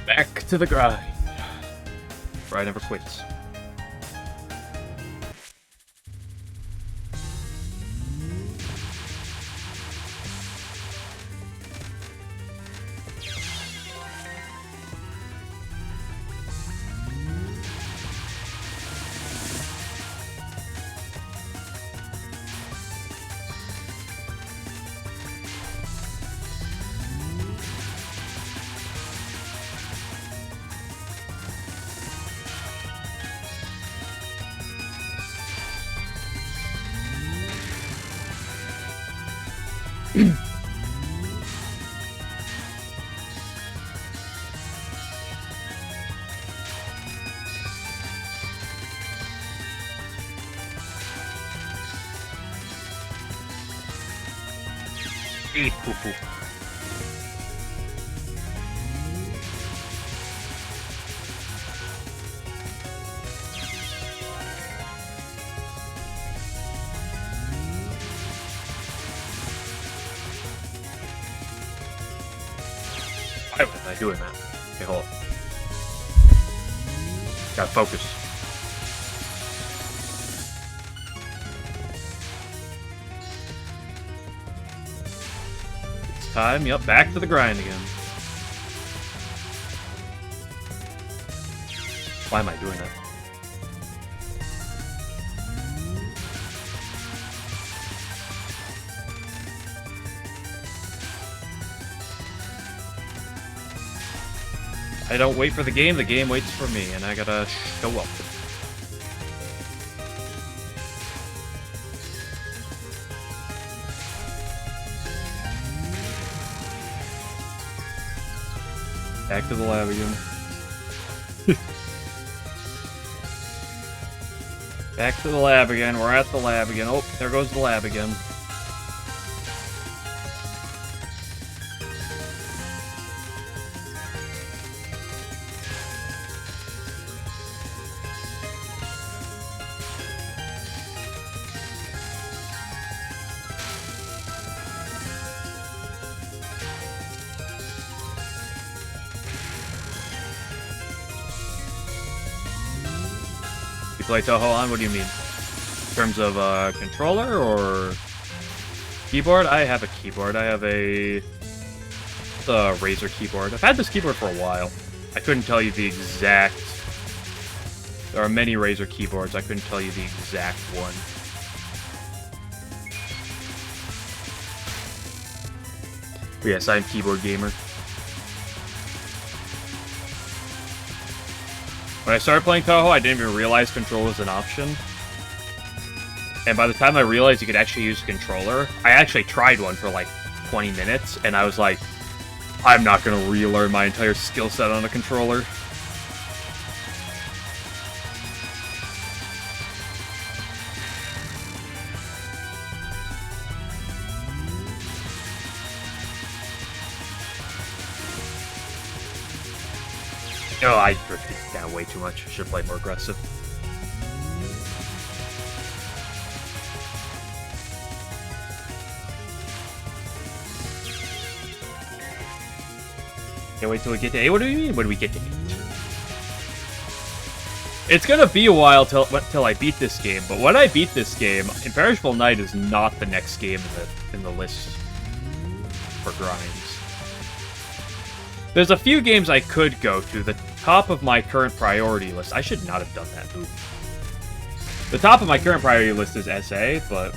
Back to the grind. Grind never quits. Eat poo-poo. Why was I doing that? Okay, hold on. Gotta focus. It's time, yep, back to the grind again. Why am I doing that? I don't wait for the game waits for me, and I gotta show up. Back to the lab again. Back to the lab again, we're at the lab again. Oh, there goes the lab again. You play Touhou on? What do you mean? In terms of controller or keyboard? I have a keyboard. I have a Razer keyboard. I've had this keyboard for a while. I couldn't tell you the exact... There are many Razer keyboards. I couldn't tell you the exact one. But yes, I'm a keyboard gamer. When I started playing Touhou, I didn't even realize control was an option. And by the time I realized you could actually use a controller, I actually tried one for like 20 minutes, and I was like, I'm not going to relearn my entire skill set on a controller. Oh, I drifted down way too much. Should play more aggressive. Can't wait till we get to 8. What do you mean when we get to 8? It's gonna be a while till I beat this game, but when I beat this game, Imperishable Night is not the next game in the list for grinds. There's a few games I could go to. The top of my current priority list... I should not have done that. Ooh. The top of my current priority list is SA, but...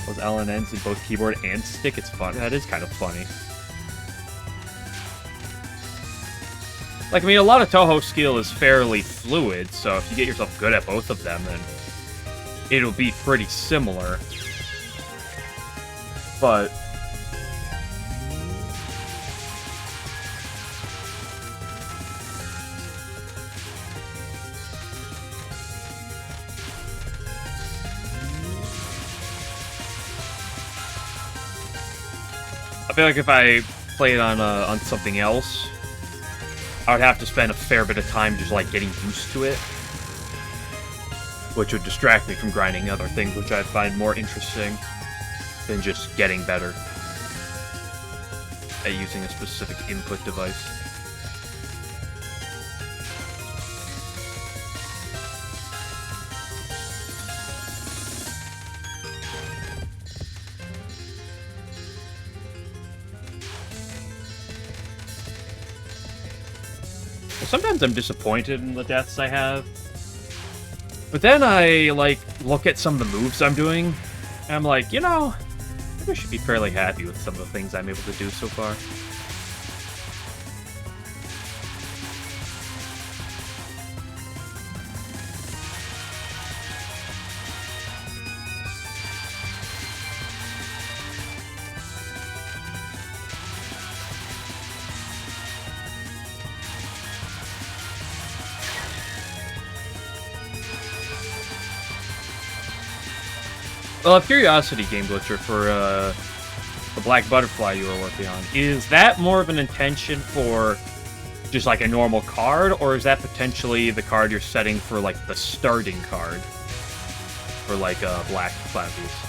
Those LNNs in both keyboard and stick, it's fun. That is kind of funny. Like, I mean, a lot of Touhou skill is fairly fluid, so if you get yourself good at both of them, then it'll be pretty similar. But... I feel like if I played on something else, I would have to spend a fair bit of time just like getting used to it, which would distract me from grinding other things, which I find more interesting than just getting better at using a specific input device. Sometimes I'm disappointed in the deaths I have. But then I, like, look at some of the moves I'm doing, and I'm like, you know, I think I should be fairly happy with some of the things I'm able to do so far. Well, a curiosity, Game Glitcher, for the Black Butterfly you were working on. Is that more of an intention for just like a normal card, or is that potentially the card you're setting for like the starting card for like Black Cloudbeast?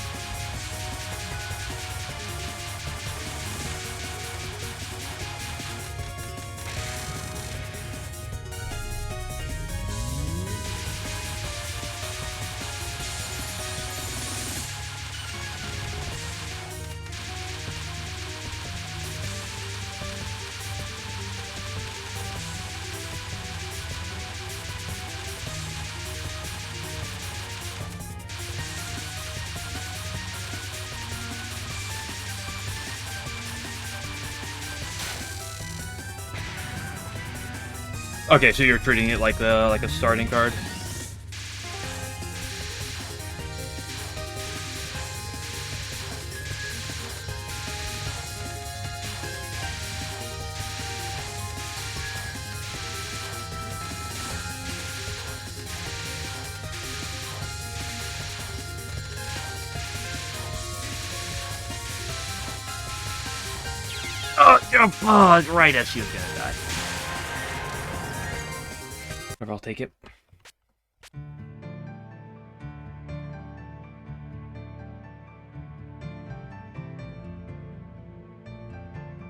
Okay, so you're treating it like a starting card. Oh, right as she was gonna die. I'll take it.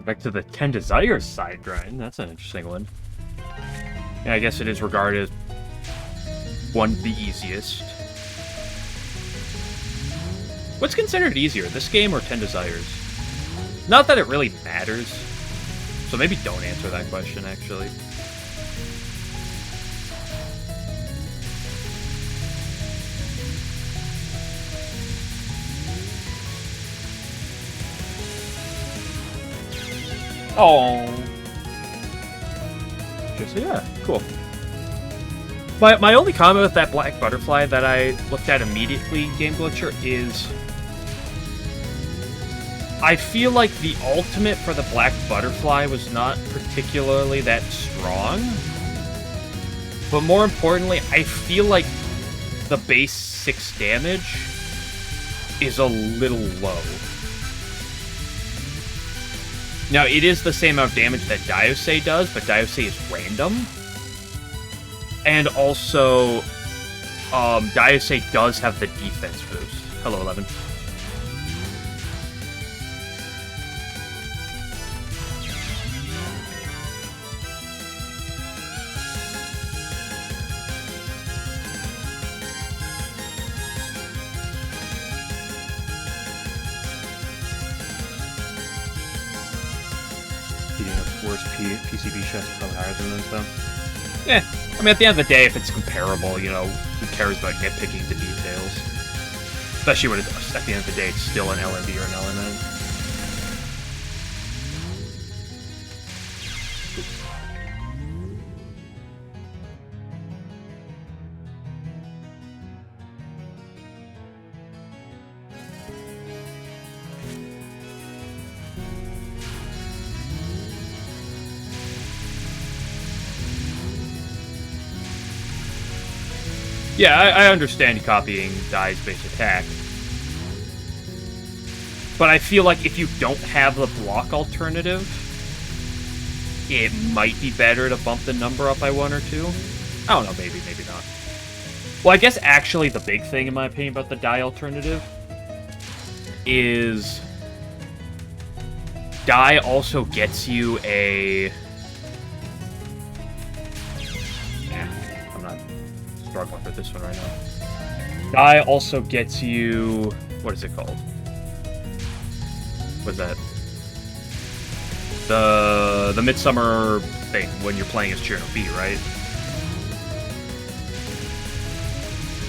Back to the 10 Desires side grind. That's an interesting one. Yeah, I guess it is regarded as one of the easiest. What's considered easier, this game or 10 Desires? Not that it really matters. So maybe don't answer that question, actually. Oh. Just, yeah, cool. My only comment with that Black Butterfly that I looked at immediately, Game Glitcher, is I feel like the ultimate for the Black Butterfly was not particularly that strong. But more importantly, I feel like the base 6 damage is a little low. Now, it is the same amount of damage that Diosei does, but Diosei is random. And also, Diosei does have the defense boost. Hello, 11. PeeCeeBee shots are probably higher than those, though. Yeah, I mean, at the end of the day, if it's comparable, you know, who cares about nitpicking the details? Especially when it's, at the end of the day, it's still an LNB or an LNN. Yeah, I understand copying Dai's base attack. But I feel like if you don't have the block alternative, it might be better to bump the number up by 1 or 2. I don't know, maybe not. Well, I guess actually the big thing, in my opinion, about the Dai alternative is Dai also gets you a... I'm not struggling with this one right now. Dai also gets you... What is it called? What's that? The Midsummer thing when you're playing as Chernobyl, right?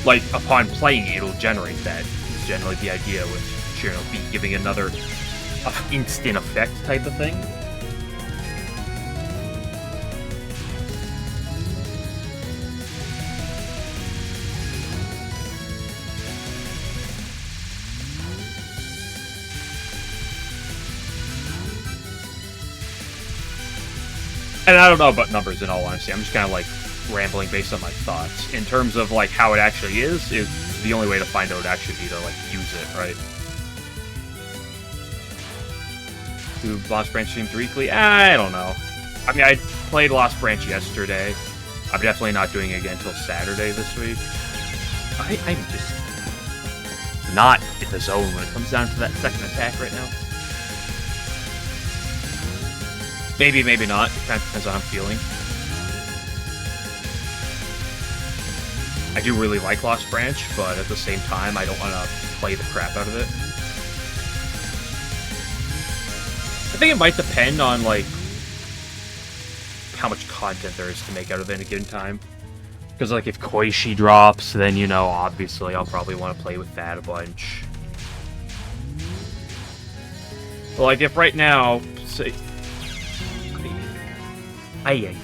Like, upon playing it, it'll generate that. It's generally the idea with Chernobyl, giving another instant effect type of thing. And I don't know about numbers in all honesty. I'm just kind of like rambling based on my thoughts. In terms of like how it actually is the only way to find out would actually be to like use it, right? Do Lost Branch stream weekly? I don't know. I mean, I played Lost Branch yesterday. I'm definitely not doing it again until Saturday this week. I'm just not in the zone when it comes down to that second attack right now. Maybe, maybe not. It kind of depends on how I'm feeling. I do really like Lost Branch, but at the same time, I don't want to play the crap out of it. I think it might depend on, like, how much content there is to make out of it at a given time. Because, like, if Koishi drops, then, you know, obviously I'll probably want to play with that a bunch. But, like, if right now, say... I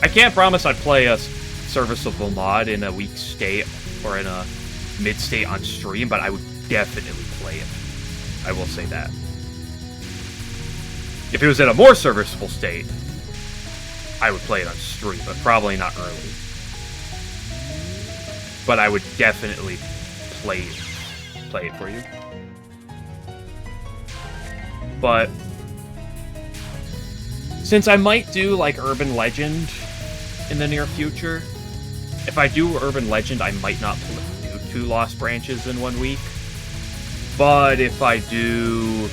can't promise I'd play a serviceable mod in a weak state or in a mid-state on stream, but I would definitely play it. I will say that. If it was in a more serviceable state, I would play it on stream, but probably not early. But I would definitely play it for you. But since I might do like Urban Legend in the near future, if I do Urban Legend, I might not do 2 Lost Branches in 1 week. But if I do,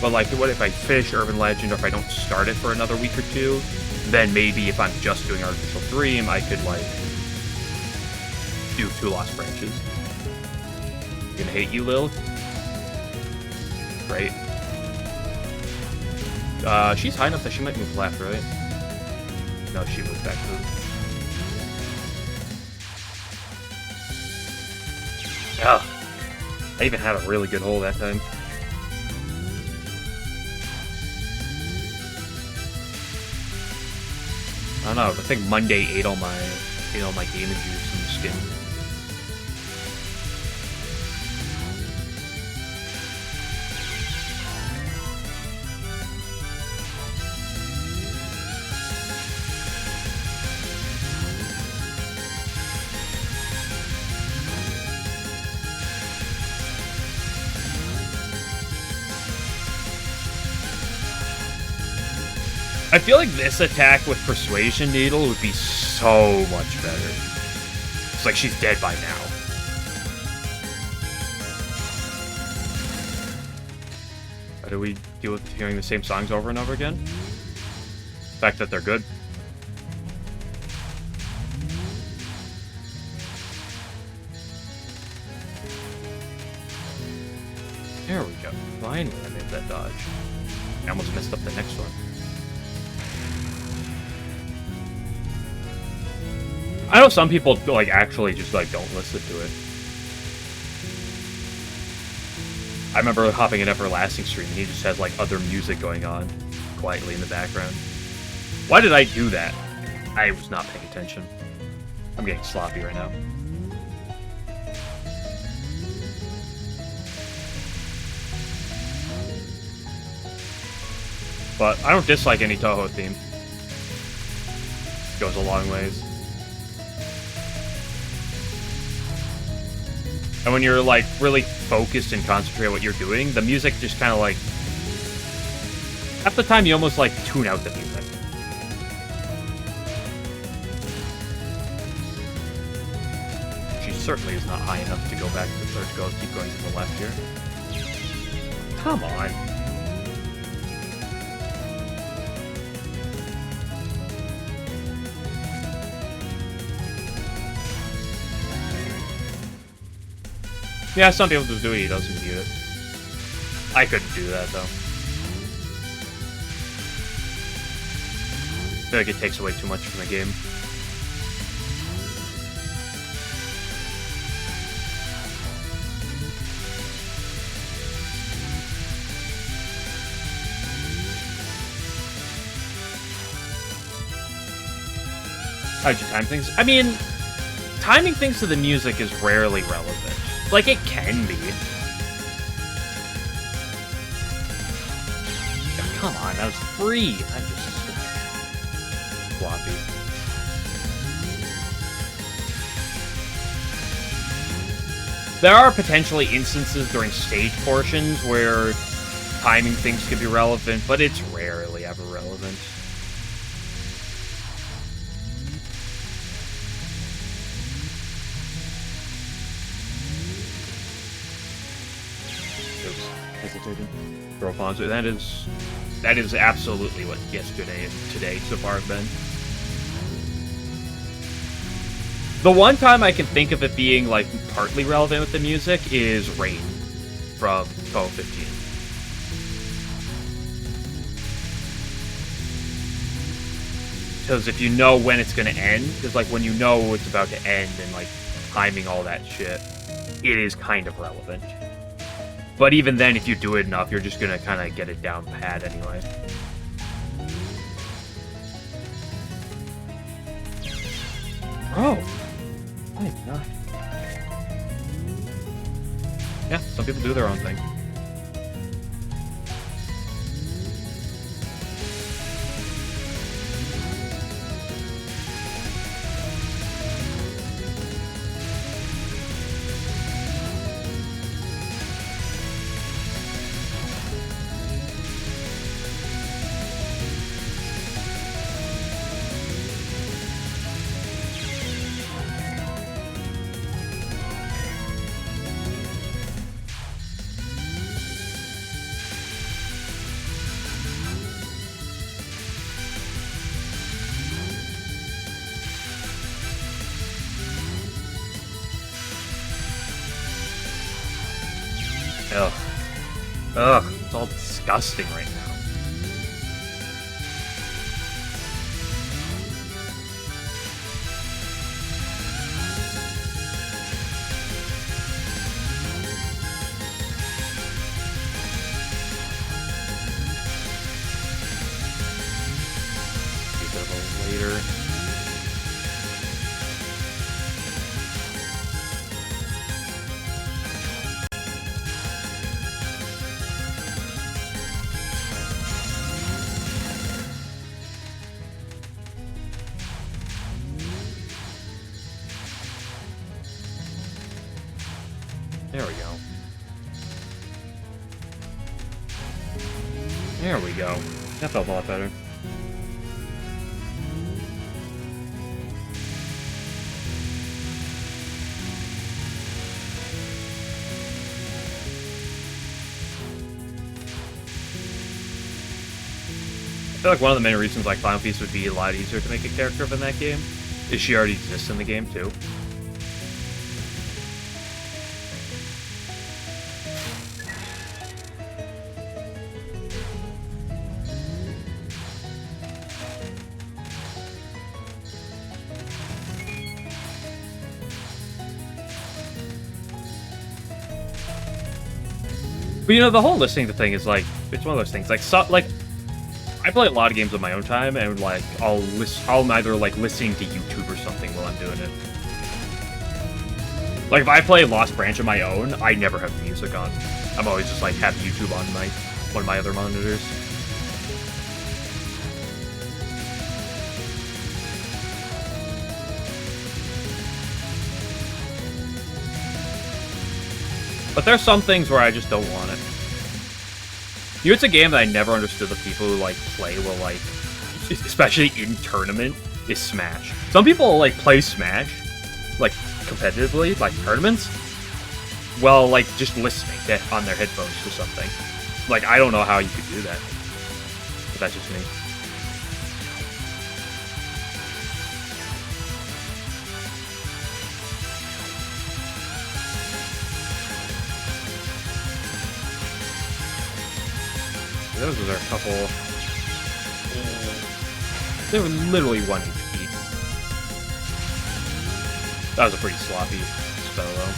but like, what if I finish Urban Legend, or if I don't start it for another week or 2, then maybe if I'm just doing Artificial Dream, I could like do 2 Lost Branches. Gonna hate you, Lil. Great. She's high enough that she might move left, right? No, she moved back to... Oh, I even had a really good hole that time. I don't know, I think Monday ate all my gaming juice and skin. I feel like this attack with Persuasion Needle would be so much better. It's like she's dead by now. How do we deal with hearing the same songs over and over again? The fact that they're good. There we go. Finally, I made that dodge. I almost messed up the next one. I know some people like actually just like don't listen to it. I remember hopping an Everlasting stream and he just has like other music going on quietly in the background. Why did I do that? I was not paying attention. I'm getting sloppy right now. But I don't dislike any Touhou theme. Goes a long ways. And when you're, like, really focused and concentrate on what you're doing, the music just kind of, like... Half the time, you almost, like, tune out the music. She certainly is not high enough to go back to the third go. Keep going to the left here. Come on. Yeah, some people just do it, he doesn't mute it. I couldn't do that, though. I feel like it takes away too much from the game. How'd you time things? I mean, timing things to the music is rarely relevant. Like, it can be. Oh, come on, that was free. I'm just floppy. There are potentially instances during stage portions where timing things could be relevant, but it's rarely ever relevant. Throw Fonzo. That is absolutely what yesterday and today so far have been. The one time I can think of it being like partly relevant with the music is Rain from Touhou 15. Because if you know when it's going to end, because like when you know it's about to end and like timing all that shit, it is kind of relevant. But even then, if you do it enough, you're just gonna kind of get it down pat anyway. Oh, my God. Yeah, some people do their own thing. Ugh. Ugh, it's all disgusting right now. Keep it a little later. There we go. There we go. That felt a lot better. I feel like one of the main reasons why Clown Feast would be a lot easier to make a character of in that game is she already exists in the game too. But you know, the whole listening to thing is like, it's one of those things. Like, I play a lot of games on my own time, and like, I'll either like listening to YouTube or something while I'm doing it. Like, if I play Lost Branch on my own, I never have music on. I'm always just like have YouTube on my one of my other monitors. But there's some things where I just don't want it. You know, it's a game that I never understood the people who, like, play will, like, especially in tournament, is Smash. Some people, like, play Smash, like, competitively, like, tournaments, while, like, just listening on their headphones or something. Like, I don't know how you could do that. But that's just me. Those are a couple... They were literally 1 HP. That was a pretty sloppy spell, though.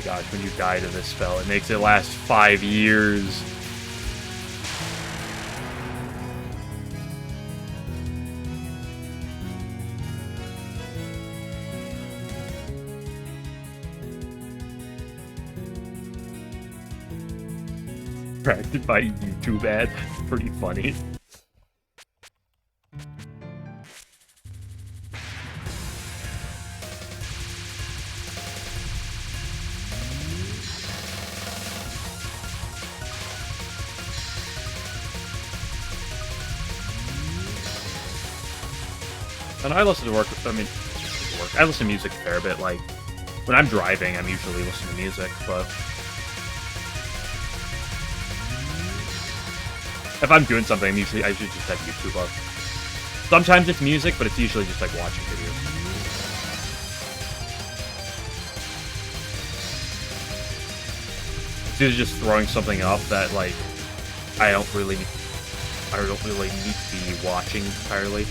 Gosh, when you die to this spell, it makes it last 5 years. Distracted by YouTube ad. Pretty funny. And I listen to work. I mean, I listen to music a fair bit. Like when I'm driving, I'm usually listening to music. But if I'm doing something, I usually just have YouTube up. Sometimes it's music, but it's usually just like watching videos. It's either just throwing something up that like I don't really need to be watching entirely.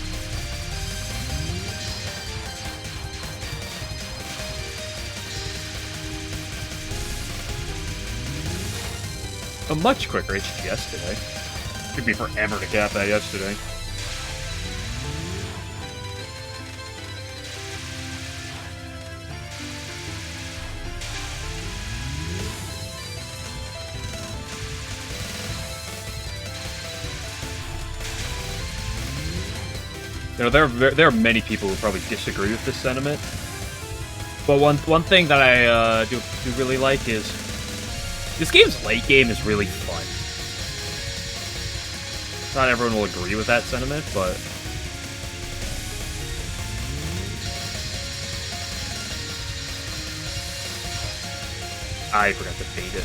A much quicker HGS today. Took me forever to cap that yesterday. You know, there are many people who probably disagree with this sentiment. But one thing that I do really like is this game's late game is really fun. Not everyone will agree with that sentiment, but I forgot to bait it.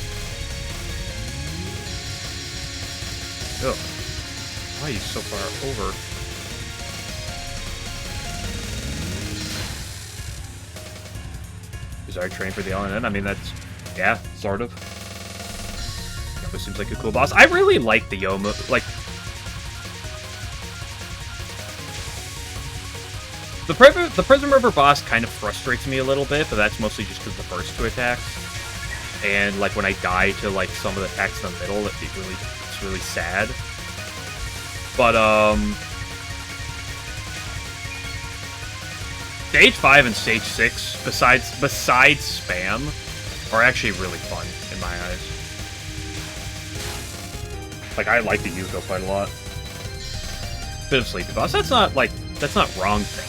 Ugh. Why are you so far over? Is our train for the LNB? I mean, that's, yeah, sort of. This seems like a cool boss. I really like the Yomu. Like, the Prism River boss kind of frustrates me a little bit, but that's mostly just because the first 2 attacks. And like when I die to like some of the attacks in the middle, it's really sad. But Stage 5 and Stage 6, besides spam, are actually really fun in my eyes. Like, I like the Yuko quite a lot. Bit of Sleepy Boss. That's not wrong thing.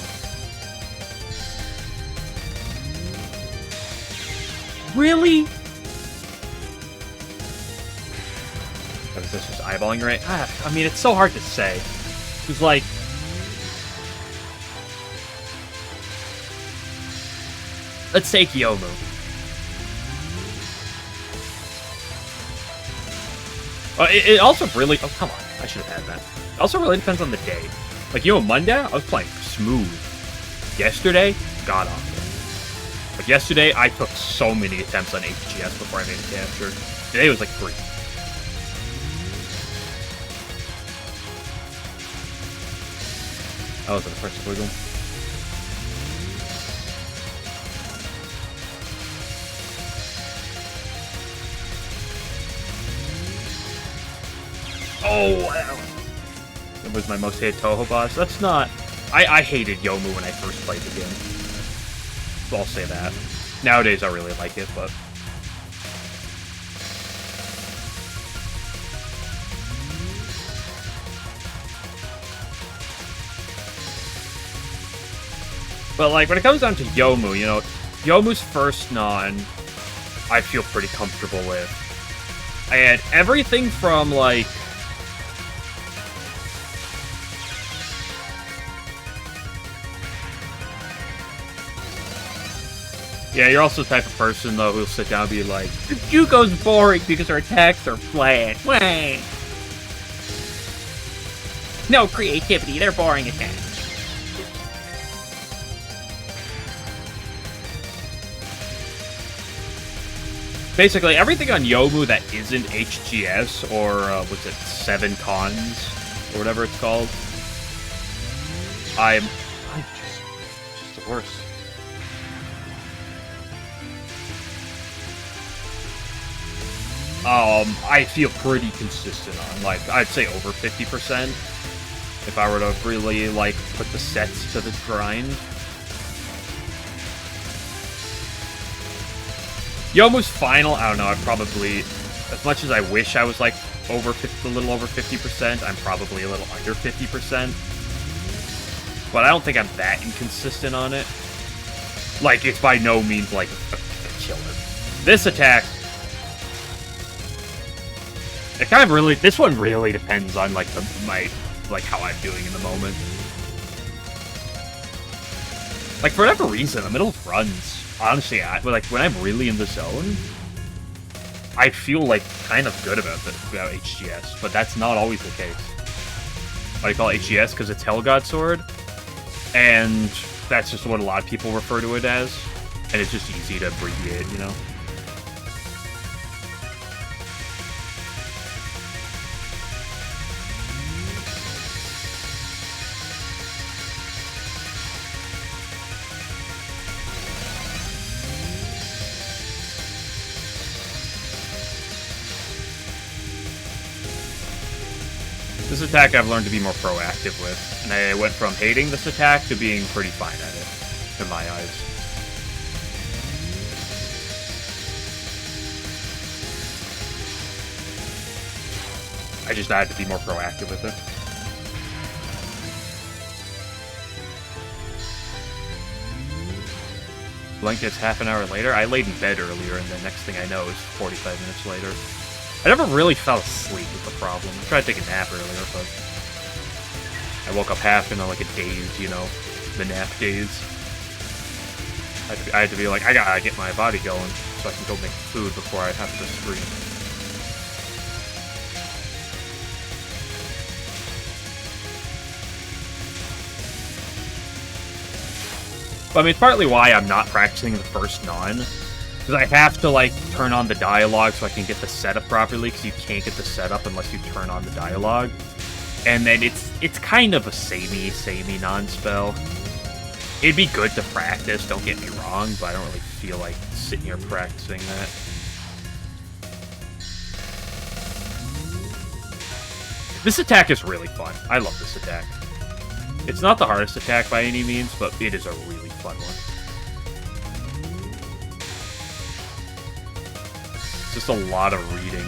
Really? Or is this just eyeballing right? I mean, it's so hard to say. It's like... Let's take Yomu. It also really... Oh, come on. I should have had that. It also really depends on the day. Like, Monday, I was playing smooth. Yesterday, god awful. Like, yesterday, I took so many attempts on HGS before I made a capture. Today was like 3. That was an impressive wiggle. Oh, wow. It was my most hated Touhou boss. That's not... I hated Yomu when I first played the game. So I'll say that. Nowadays, I really like it, but... But, like, when it comes down to Yomu, you know, Yomu's first non, I feel pretty comfortable with. I had everything from, like... Yeah, you're also the type of person, though, who'll sit down and be like, Jugo's boring because her attacks are flat. Wah. No creativity, they're boring attacks. Basically, everything on Yomu that isn't HGS, or, what's it, 7 cons, or whatever it's called, I'm just the worst. I feel pretty consistent on, like, I'd say over 50%, if I were to really, like, put the sets to the grind. Yomu's final, I don't know, I probably, as much as I wish I was, like, over 50, a little over 50%, I'm probably a little under 50%. But I don't think I'm that inconsistent on it. Like, it's by no means, like, a killer. This attack, it kind of really, this one really depends on, like, how I'm doing in the moment. Like, for whatever reason, the middle of runs, honestly, like, when I'm really in the zone, I feel, like, kind of good about HGS, but that's not always the case. Why do you call it HGS? Because it's Hell God Sword, and that's just what a lot of people refer to it as, and it's just easy to abbreviate, you know? This attack I've learned to be more proactive with, and I went from hating this attack to being pretty fine at it, in my eyes. I just had to be more proactive with it. Blinked it's half an hour later. I laid in bed earlier, and the next thing I know is 45 minutes later. I never really fell asleep with the problem. I tried to take a nap earlier, but I woke up half in like a daze, you know, the nap daze. I had to be like, I gotta get my body going so I can go make food before I have to scream. But I mean, it's partly why I'm not practicing the first non. Because I have to, like, turn on the dialogue so I can get the setup properly, because you can't get the setup unless you turn on the dialogue. And then it's kind of a samey non-spell. It'd be good to practice, don't get me wrong, but I don't really feel like sitting here practicing that. This attack is really fun. I love this attack. It's not the hardest attack by any means, but it is a really fun one. It's just a lot of reading.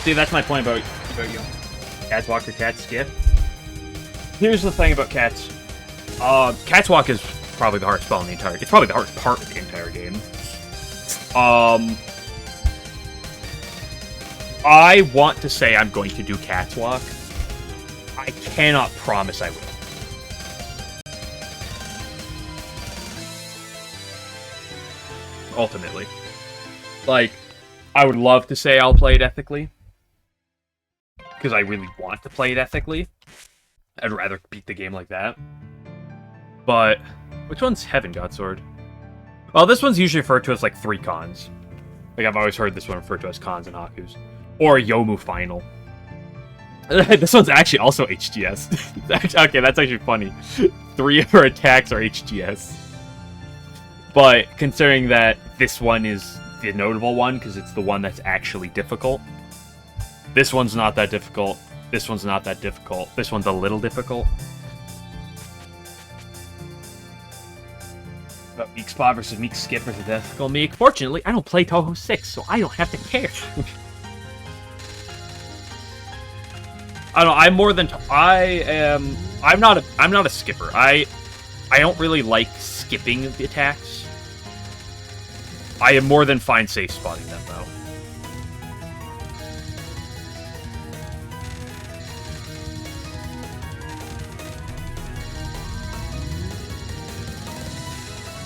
See, that's my point about you. Cats walk or cats skip. Here's the thing about cats. Cats walk is probably the hardest spell in the entire... It's probably the hardest part of the entire game. I want to say I'm going to do Cat's Walk. I cannot promise I will. Ultimately. Like, I would love to say I'll play it ethically. Because I really want to play it ethically. I'd rather beat the game like that. But, which one's Heaven God Sword? Well, this one's usually referred to as, like, 3 cons. Like, I've always heard this one referred to as cons and Hakus. Or Yomu Final. This one's actually also HGS. Okay, that's actually funny. 3 of her attacks are HGS. But, considering that this one is the notable one, because it's the one that's actually difficult. This one's not that difficult. This one's not that difficult. This one's a little difficult. But Meek Spot versus Meek Skip versus Ethical Meek. Fortunately, I don't play Touhou 6, so I don't have to care. I don't know, I'm more than... I'm not a skipper. I don't really like skipping the attacks. I am more than fine safe spotting them, though.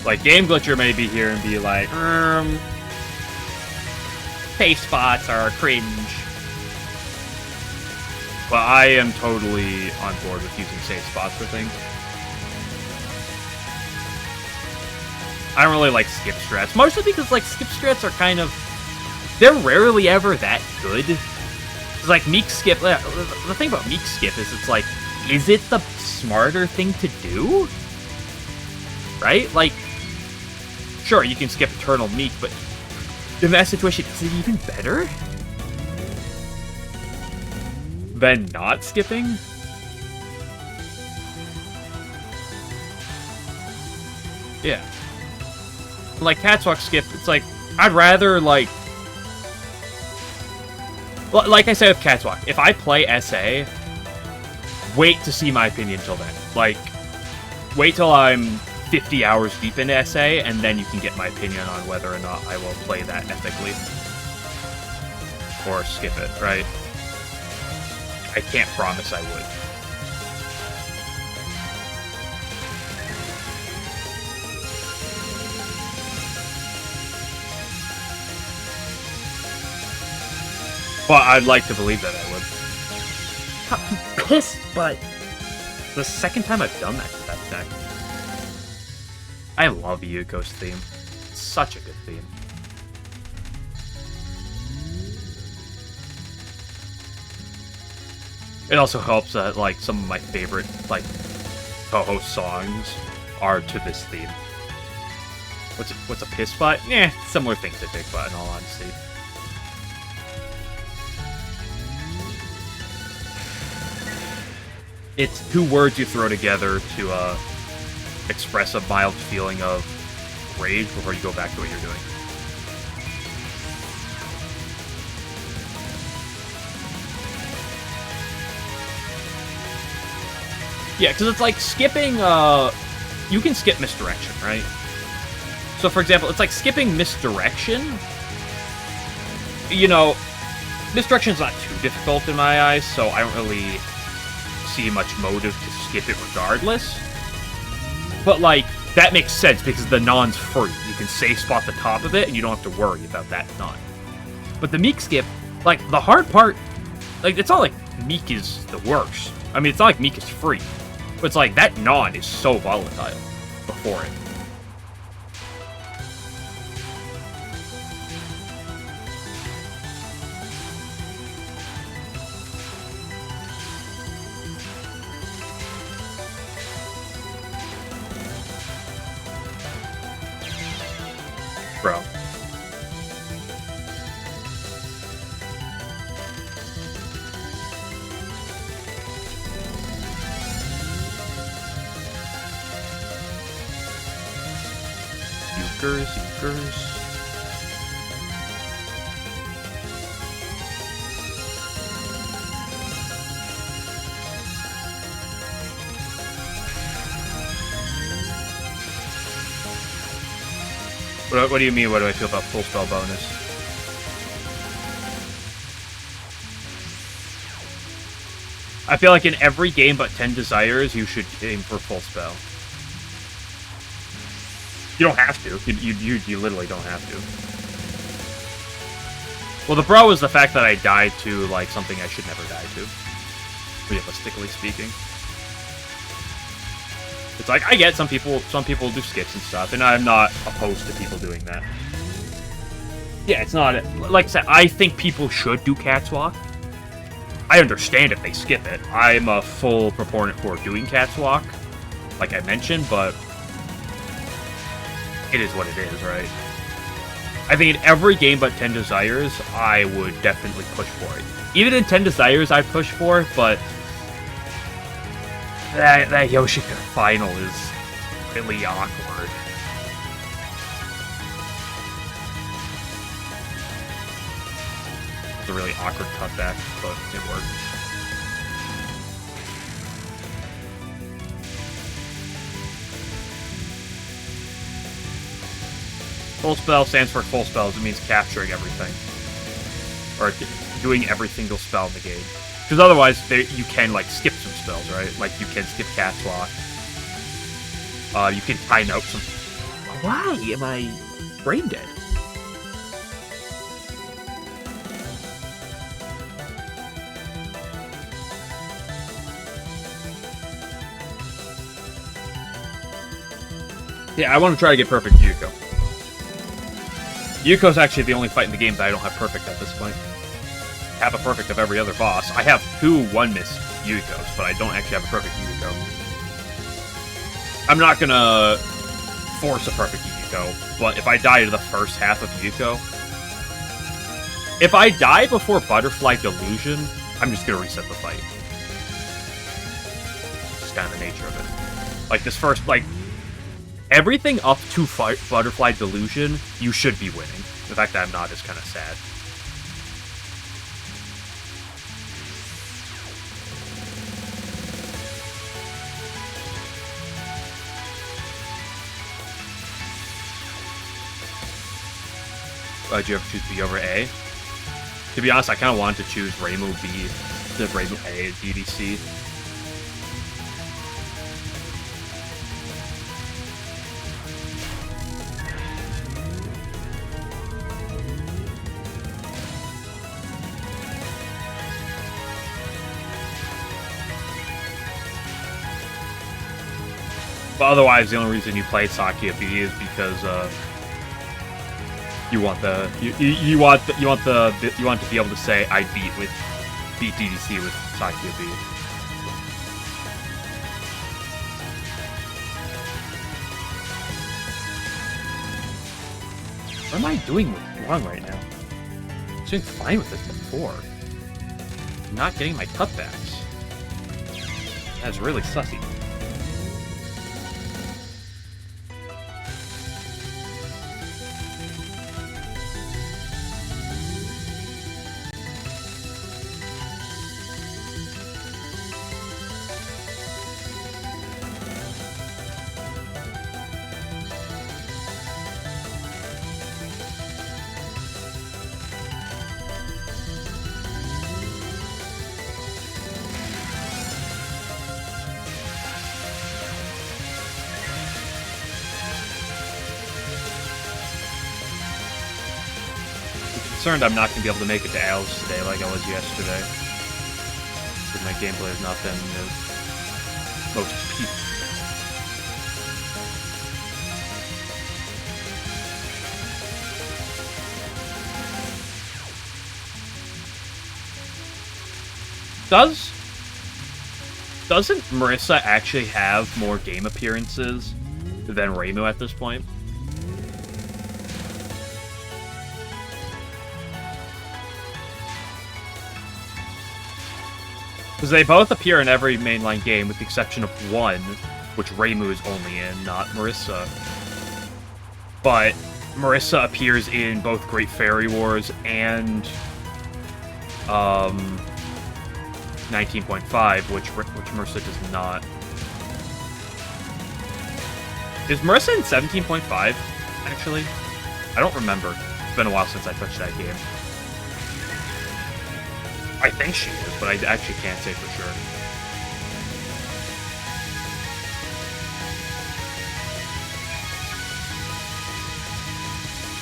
Like, Game Glitcher may be here and be like, safe spots are cringe. But I am totally on board with using safe spots for things. I don't really like skip strats, mostly because, like, skip strats are kind of... They're rarely ever that good. It's like, Meek Skip... The thing about Meek Skip is it's like, is it the smarter thing to do? Right? Like, sure, you can skip Eternal Meek, but in that situation, is it even better than not skipping? Yeah. Like, Catwalk skip, it's like, I'd rather, like I said with Catwalk, if I play SA, wait to see my opinion till then. Like, wait till I'm 50 hours deep into SA, and then you can get my opinion on whether or not I will play that ethically. Or skip it, right? I can't promise I would. But I'd like to believe that I would. I'm pissed, but the second time I've done that deck. I love Yuko's theme. It's such a good theme. It also helps that, like, some of my favorite, like, Touhou songs are to this theme. What's a piss spot? Eh, similar thing to Big Butt, in all honesty. It's two words you throw together to express a mild feeling of rage before you go back to what you're doing. Yeah, because it's like skipping, you can skip misdirection, right? So, for example, it's like skipping misdirection. You know, misdirection's not too difficult in my eyes, so I don't really see much motive to skip it regardless. But, like, that makes sense because the non's free. You can safe spot the top of it, and you don't have to worry about that non. But the Meek skip, like, the hard part, like, it's not like Meek is the worst. I mean, it's not like Meek is free. But it's like, that non is so volatile before it. Bro. Euchers. What do you mean? What do I feel about full spell bonus? I feel like in every game but 10 Desires, you should aim for full spell. You don't have to. You literally don't have to. Well, the bro is the fact that I died to, like, something I should never die to. Realistically speaking. It's like, I get some people do skips and stuff, and I'm not opposed to people doing that. Yeah, it's not... Like I said, I think people should do Catwalk. I understand if they skip it. I'm a full proponent for doing Catwalk, like I mentioned, but... It is what it is, right? I think in every game but 10 Desires, I would definitely push for it. Even in 10 Desires, I push for it, but... That Yoshika final is really awkward. It's a really awkward cutback, but it worked. Full spell stands for full spells. It means capturing everything. Or doing every single spell in the game. Because otherwise, you can, like, skip some spells, right? Like, you can skip Catwalk. You can time out some... Why am I brain dead? Yeah, I want to try to get perfect Yuko. Yuko's actually the only fight in the game that I don't have perfect at this point. I have a perfect of every other boss. I have 2 1-miss Yukos, but I don't actually have a perfect Yuko. I'm not gonna force a perfect Yuko, but if I die to the first half of Yuko... If I die before Butterfly Delusion, I'm just gonna reset the fight. It's just kind of the nature of it. Like, this first, like... Everything up to Butterfly Delusion, you should be winning. The fact that I'm not is kind of sad. Did you ever choose B over A? To be honest, I kind of wanted to choose Reimu B to Reimu A at DDC. But otherwise, the only reason you play Sakia B is because you want to be able to say I beat DDC with Sakia B. What am I doing wrong right now? I was doing fine with this before. I'm not getting my cutbacks. That's really sussy. I'm not going to be able to make it to Al's today like I was yesterday. Because my gameplay has not been most peak. Doesn't Marissa actually have more game appearances than Reimu at this point? Because they both appear in every mainline game, with the exception of one, which Reimu is only in, not Marissa. But Marissa appears in both Great Fairy Wars and 19.5, which Marissa does not. Is Marissa in 17.5, actually? I don't remember. It's been a while since I touched that game. I think she is, but I actually can't say for sure.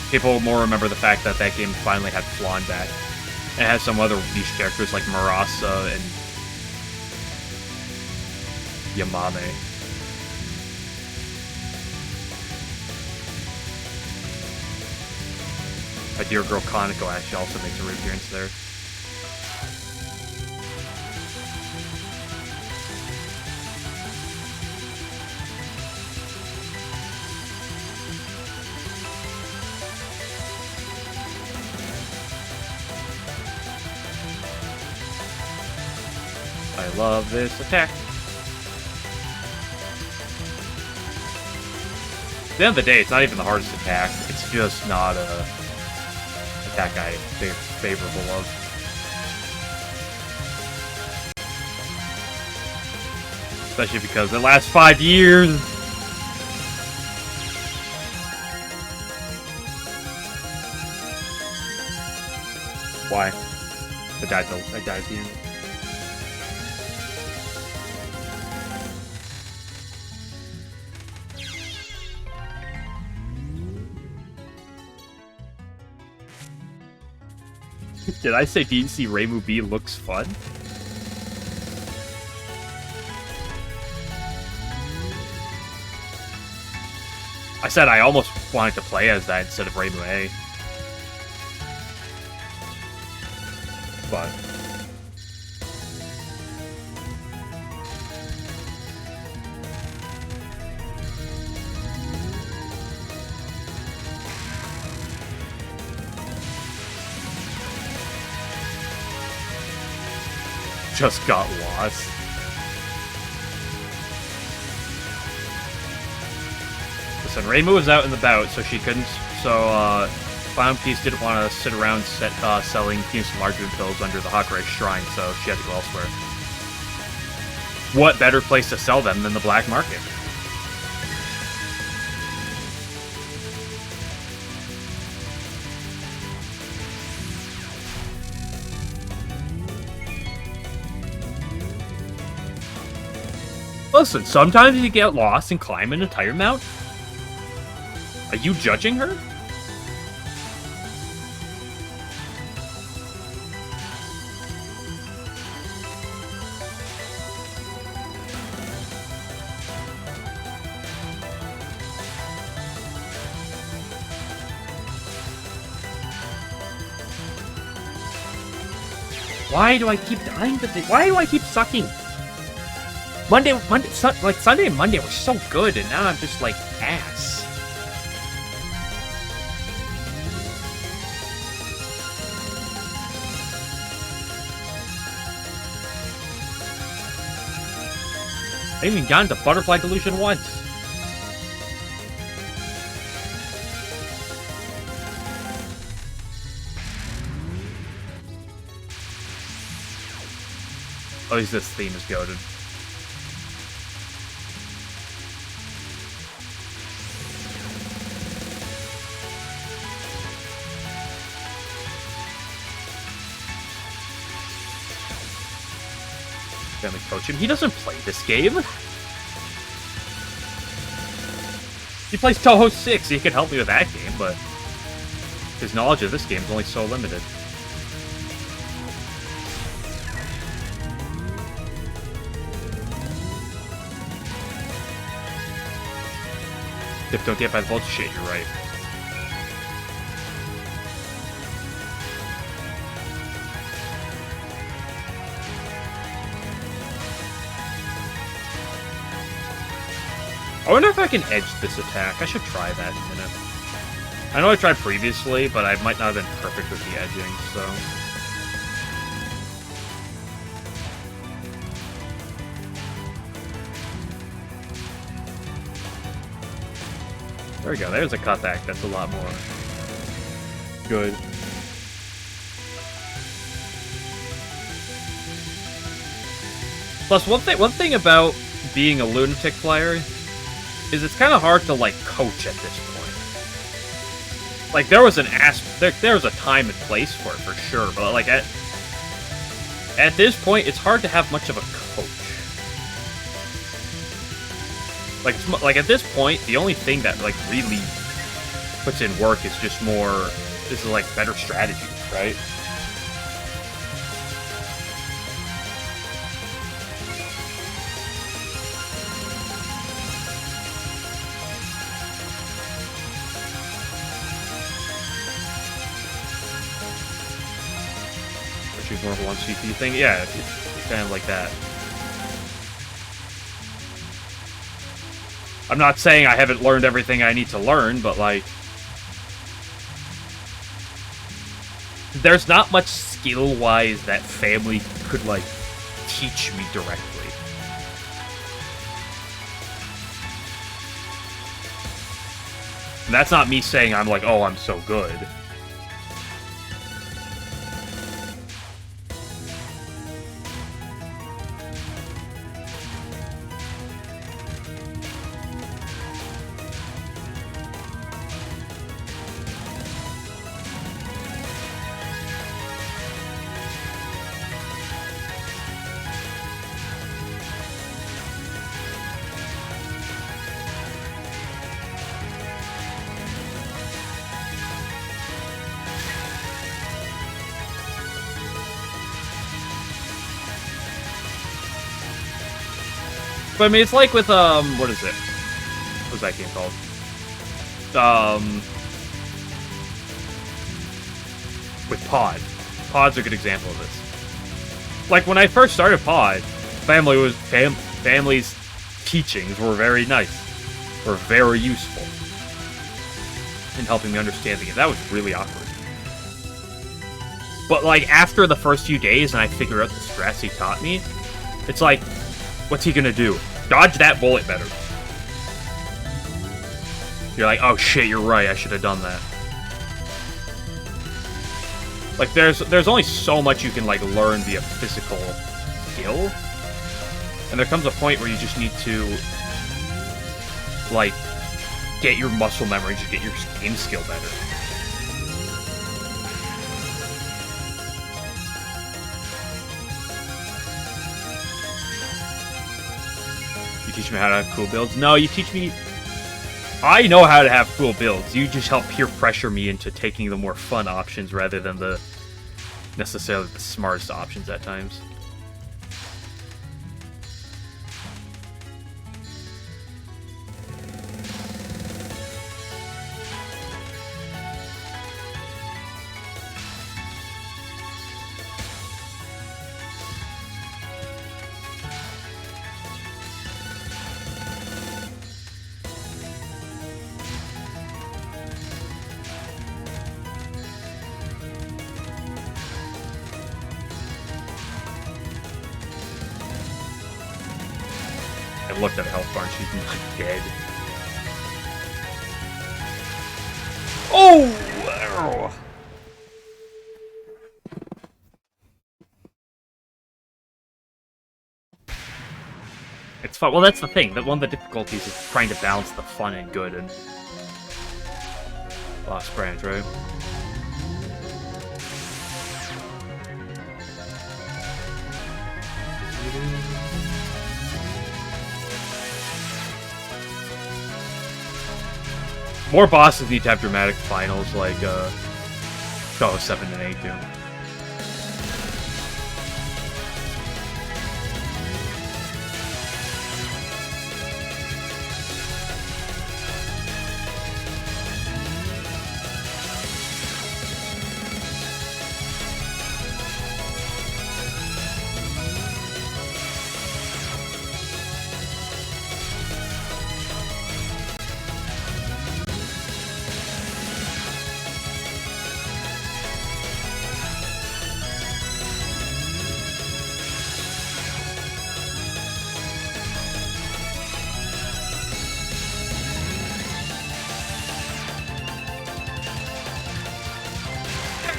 People more remember the fact that that game finally had Flan back. And it has some other niche characters like Marasa and Yamame. My dear girl Kaneko actually also makes a reappearance there. I love this attack. At the end of the day, it's not even the hardest attack. It's just not a attack I'm favorable of. Especially because it lasts 5 years. Why? I died at the end. Did I say DC Reimu B looks fun? I said I almost wanted to play as that instead of Reimu A. But... just got lost. Listen, Reimu was out in the bout, so she couldn't. So, Clown Piece didn't want to sit around selling Penis Enlargement pills under the Hakurei Shrine, so she had to go elsewhere. What better place to sell them than the black market? Listen, sometimes you get lost and climb an entire mountain. Are you judging her? Why do I keep dying to this? Why do I keep sucking? Sunday and Monday were so good, and now I'm just like ass. I haven't even gotten to Butterfly Delusion once. At least this theme is goated. Family coach him. He doesn't play this game. He plays Touhou 6. He could help me with that game, but his knowledge of this game is only so limited. If don't get by the voltage shit, you're right. I wonder if I can edge this attack. I should try that in a minute. I know I tried previously, but I might not have been perfect with the edging, so... There we go, there's a cutback. That's a lot more good. Plus, one thing about being a lunatic player is it's kind of hard to, like, coach at this point. Like, there was a time and place for it, for sure, but, like, at this point, it's hard to have much of a coach. Like, at this point, the only thing that, like, really puts in work is just more, this is, like, better strategies, right? More of a 1 CP thing? Yeah, it's kind of like that. I'm not saying I haven't learned everything I need to learn, but, like... there's not much skill-wise that family could, like, teach me directly. And that's not me saying I'm like, oh, I'm so good. But I mean, it's like with, what is it? What's that game called? With Pod. Pod's a good example of this. Like, when I first started Pod, family's teachings were very nice. Were very useful in helping me understand the game. That was really awkward. But, like, after the first few days and I figured out the strats he taught me, it's like, what's he gonna do? Dodge that bullet better. You're like, oh shit, you're right, I should have done that. Like, there's only so much you can, like, learn via physical skill. And there comes a point where you just need to, like, get your muscle memory to get your game skill better. You teach me how to have cool builds? No, you teach me... I know how to have cool builds. You just help peer pressure me into taking the more fun options rather than the necessarily the smartest options at times. I looked at a health bar and she's not dead. Oh! It's fun. Well, that's the thing. That one of the difficulties is trying to balance the fun and good and Lost Branch, right? More bosses need to have dramatic finals like, Touhou 7 and 8 do.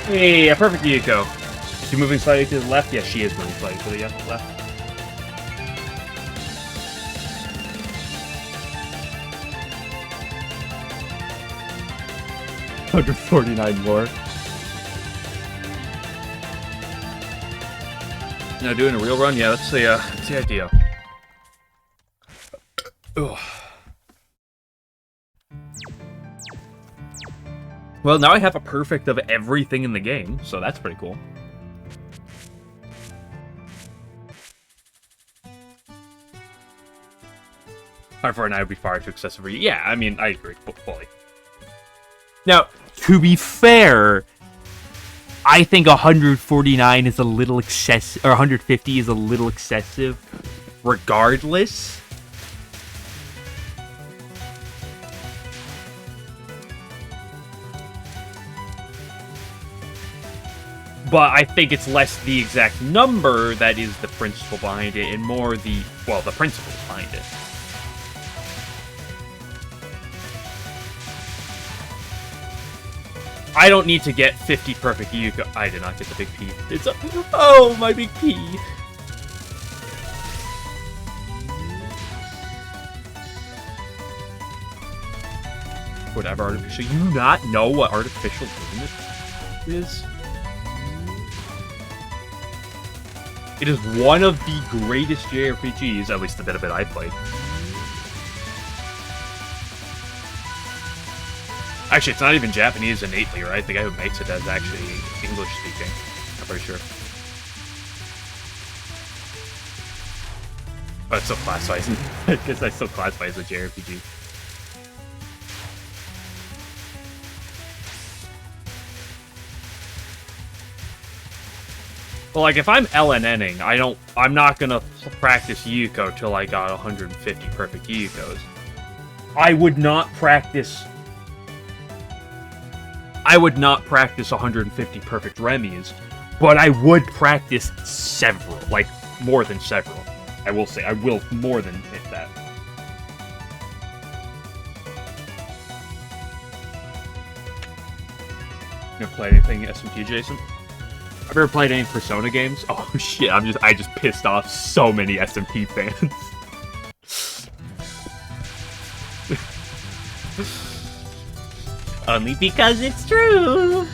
Hey, a perfect Yuko. Is she moving slightly to the left? Yes, she is moving slightly to the left. 149 more. Now doing a real run? Yeah, that's the idea. Ugh. Well, now I have a perfect of everything in the game, so that's pretty cool. Hard for an would be far too excessive for you. Yeah, I mean, I agree fully. Now, to be fair, I think 149 is a little excessive, or 150 is a little excessive, regardless. But I think it's less the exact number that is the principle behind it, and more the, well, the principles behind it. I don't need to get 50 perfect Yuko. I did not get the big P. It's a, oh, my big P. Whatever artificial. You do not know what artificial limit is? It is one of the greatest JRPGs, at least the bit of it I played. Actually, it's not even Japanese innately, right? The guy who makes it is actually English speaking. I'm pretty sure. But it's still classified. I guess I still classify as a JRPG. Well, like, if I'm LNNing, I'm not gonna practice Yuko till I got 150 perfect Yukos. I would not practice 150 perfect Remys, but I would practice several, like, more than several. I will say, I will more than hit that. You ever played anything SMT, Jason? I've ever played any Persona games? Oh shit, I just pissed off so many SMT fans. Only because it's true.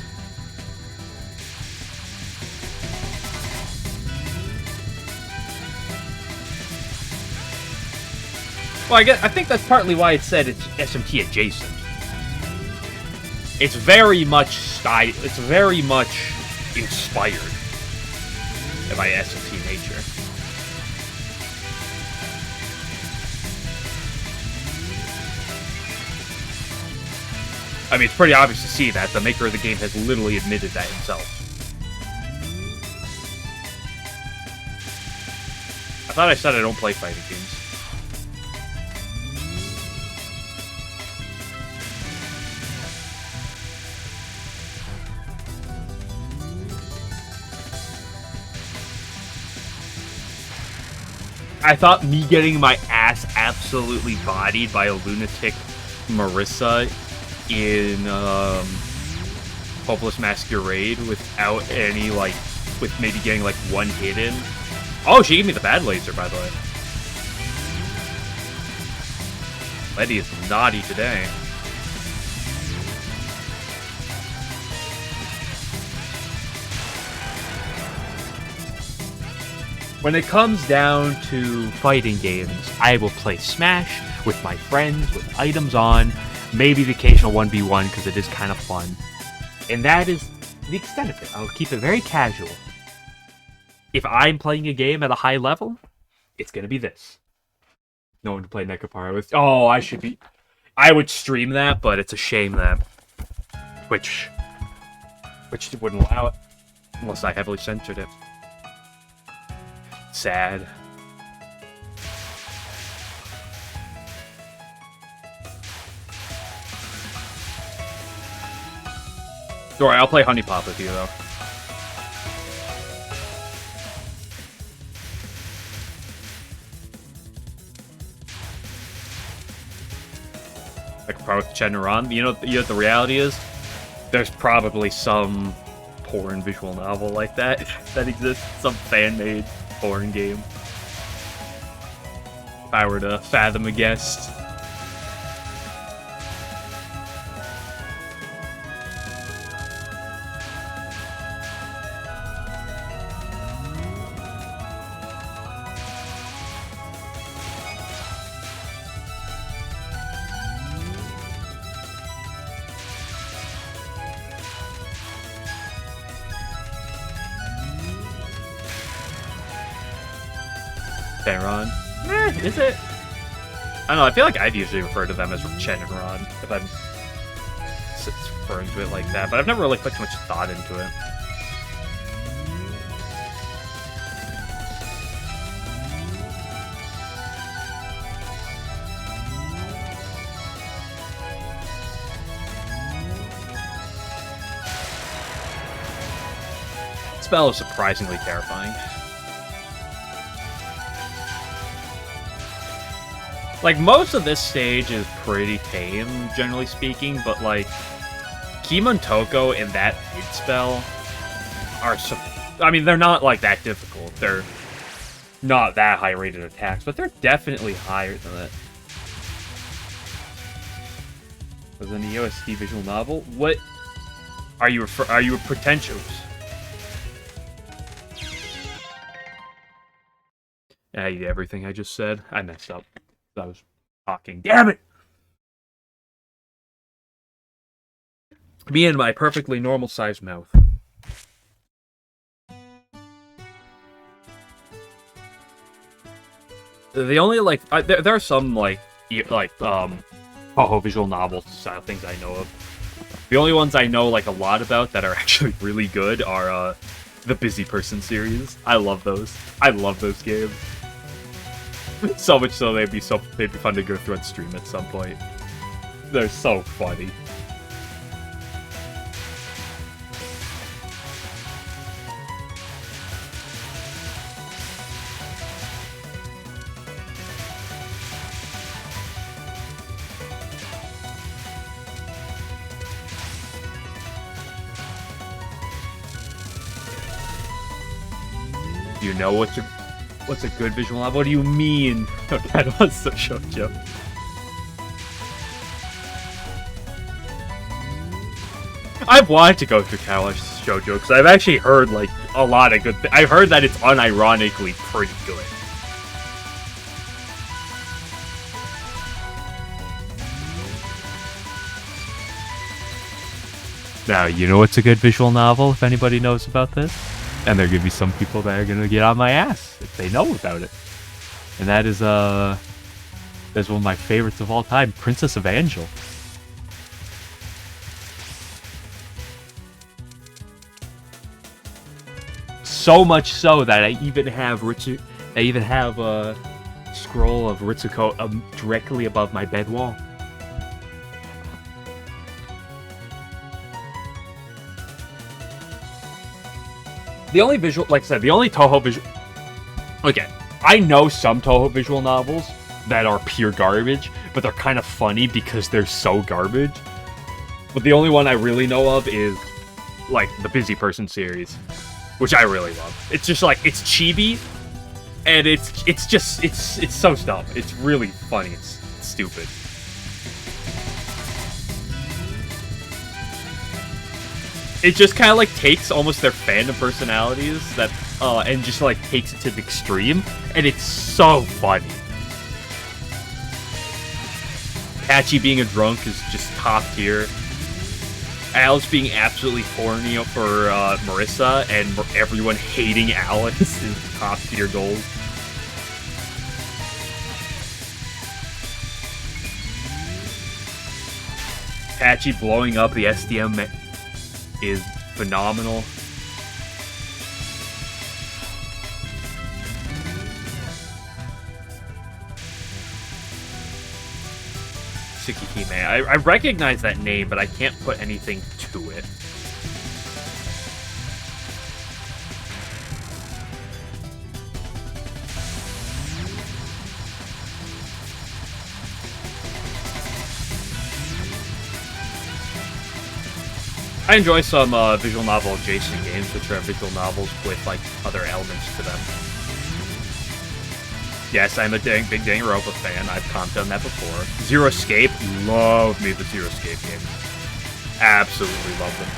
Well, I think that's partly why it said it's SMT adjacent. It's very much it's very much inspired by SMT nature. I mean, it's pretty obvious to see that. The maker of the game has literally admitted that himself. I thought I said I don't play fighting games. I thought me getting my ass absolutely bodied by a lunatic Marissa in Hopeless Masquerade without any, like, with maybe getting, like, one hit in. Oh, she gave me the bad laser, by the way. Letty is naughty today. When it comes down to fighting games, I will play Smash with my friends, with items on, maybe the occasional 1v1 because it is kind of fun. And that is the extent of it. I'll keep it very casual. If I'm playing a game at a high level, it's going to be this. No one to play Nekapara with. Oh, I would stream that, but it's a shame that Twitch wouldn't allow it. Unless I heavily censored it. Sad. Don't worry, I'll play Honey Pop with you, though. Like, probably with Shenron. You know what the reality is? There's probably some porn visual novel like that exists. Some fan-made porn game. If I were to fathom a guest. Shenron. Is it? I don't know, I feel like I'd usually refer to them as Chen and Ron if I'm referring to it like that, but I've never really put too much thought into it. This spell is surprisingly terrifying. Like, most of this stage is pretty tame, generally speaking, but, like, Kima and Toko and that mid spell are I mean, they're not, like, that difficult. They're not that high-rated attacks, but they're definitely higher than that. Was an EOSD visual novel? What are you pretentious? I hate everything I just said. I messed up. I was talking. Damn it! Me and my perfectly normal-sized mouth. The only like there are some like Touhou visual novel style things I know of. The only ones I know like a lot about that are actually really good are the Busy Person series. I love those. I love those games. So much so they'd be fun to go through on stream at some point. They're so funny. You know what's a good visual novel? What do you mean? Okay, what's the shoujo? I've wanted to go through Catalyst shoujo because I've actually heard like a lot of good. I've heard that it's unironically pretty good. Now you know what's a good visual novel if anybody knows about this. And there are gonna be some people that are gonna get on my ass if they know about it. And that is that's one of my favorites of all time, Princess of Angel. So much so that I even have a scroll of Ritsuko directly above my bed wall. The only visual, like I said, the only Touhou visual... Okay, I know some Touhou visual novels that are pure garbage, but they're kind of funny because they're so garbage. But the only one I really know of is, like, the Busy Person series, which I really love. It's just, like, it's chibi, and it's so dumb. It's really funny. It's stupid. It just kind of like takes almost their fandom personalities that and just like takes it to the extreme, and it's so funny. Patchy being a drunk is just top tier. Alice being absolutely horny for Marissa, and everyone hating Alice is top tier gold. Patchy blowing up the SDM is phenomenal. Tsukihime. I recognize that name, but I can't put anything to it. I enjoy some visual novel adjacent games, which are visual novels with like other elements to them. Yes, I'm a big Danganronpa fan. I've commented on that before. Zero Escape, love me the Zero Escape games. Absolutely love them.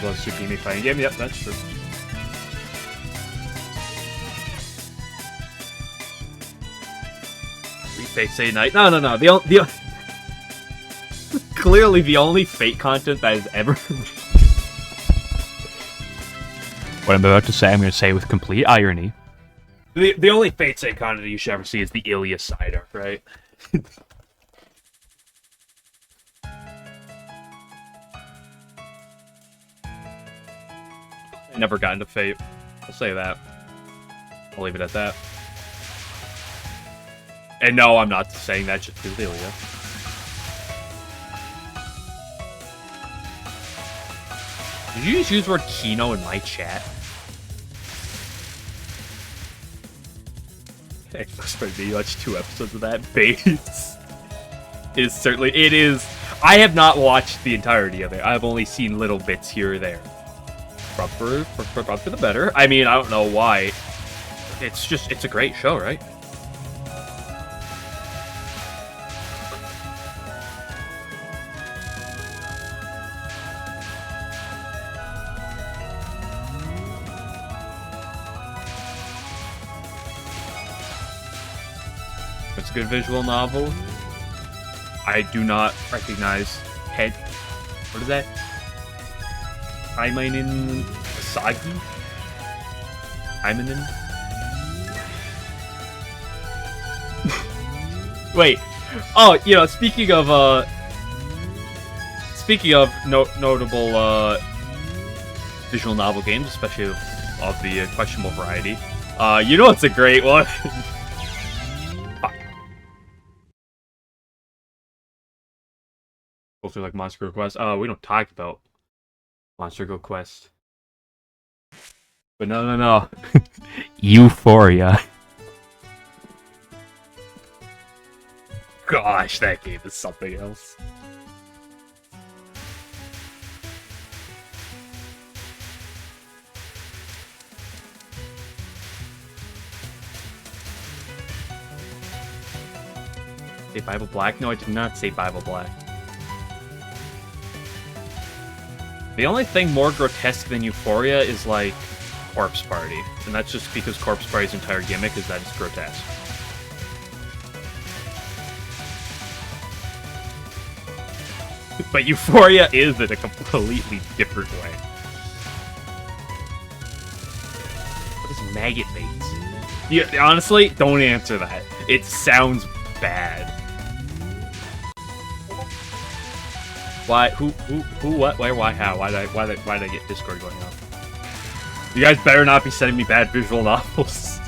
Love Tsukimi fighting game. Yep, that's true. Fate Say Night. No. The clearly the only Fate content that has ever. What I'm about to say, I'm going to say with complete irony. The only Fate Say content you should ever see is the Ilias side arc, right? I never got into Fate. I'll say that. I'll leave it at that. And no, I'm not saying that just because Ilia. Did you just use the word Kino in my chat? You watched 2 episodes of that. Base is certainly... It is... I have not watched the entirety of it. I've only seen little bits here or there. Up for the better. I mean, I don't know why. It's just... It's a great show, right? It's a good visual novel. I do not recognize head. What is that? Aimainen Asagi? Aimainen? Wait. Oh, you know, speaking of notable visual novel games, especially of the questionable variety, you know, it's a great one. Hopefully, like Monster Go Quest. We don't talk about Monster Go Quest, but no. Euphoria. Gosh, that game is something else. Say Bible Black? No, I did not say Bible Black. The only thing more grotesque than Euphoria is, like, Corpse Party. And that's just because Corpse Party's entire gimmick is that it's grotesque. But Euphoria is in a completely different way. What is maggot mates? Yeah, honestly, don't answer that. It sounds bad. Why? Who? What? Where? Why? How? Why did I get Discord going on? You guys better not be sending me bad visual novels.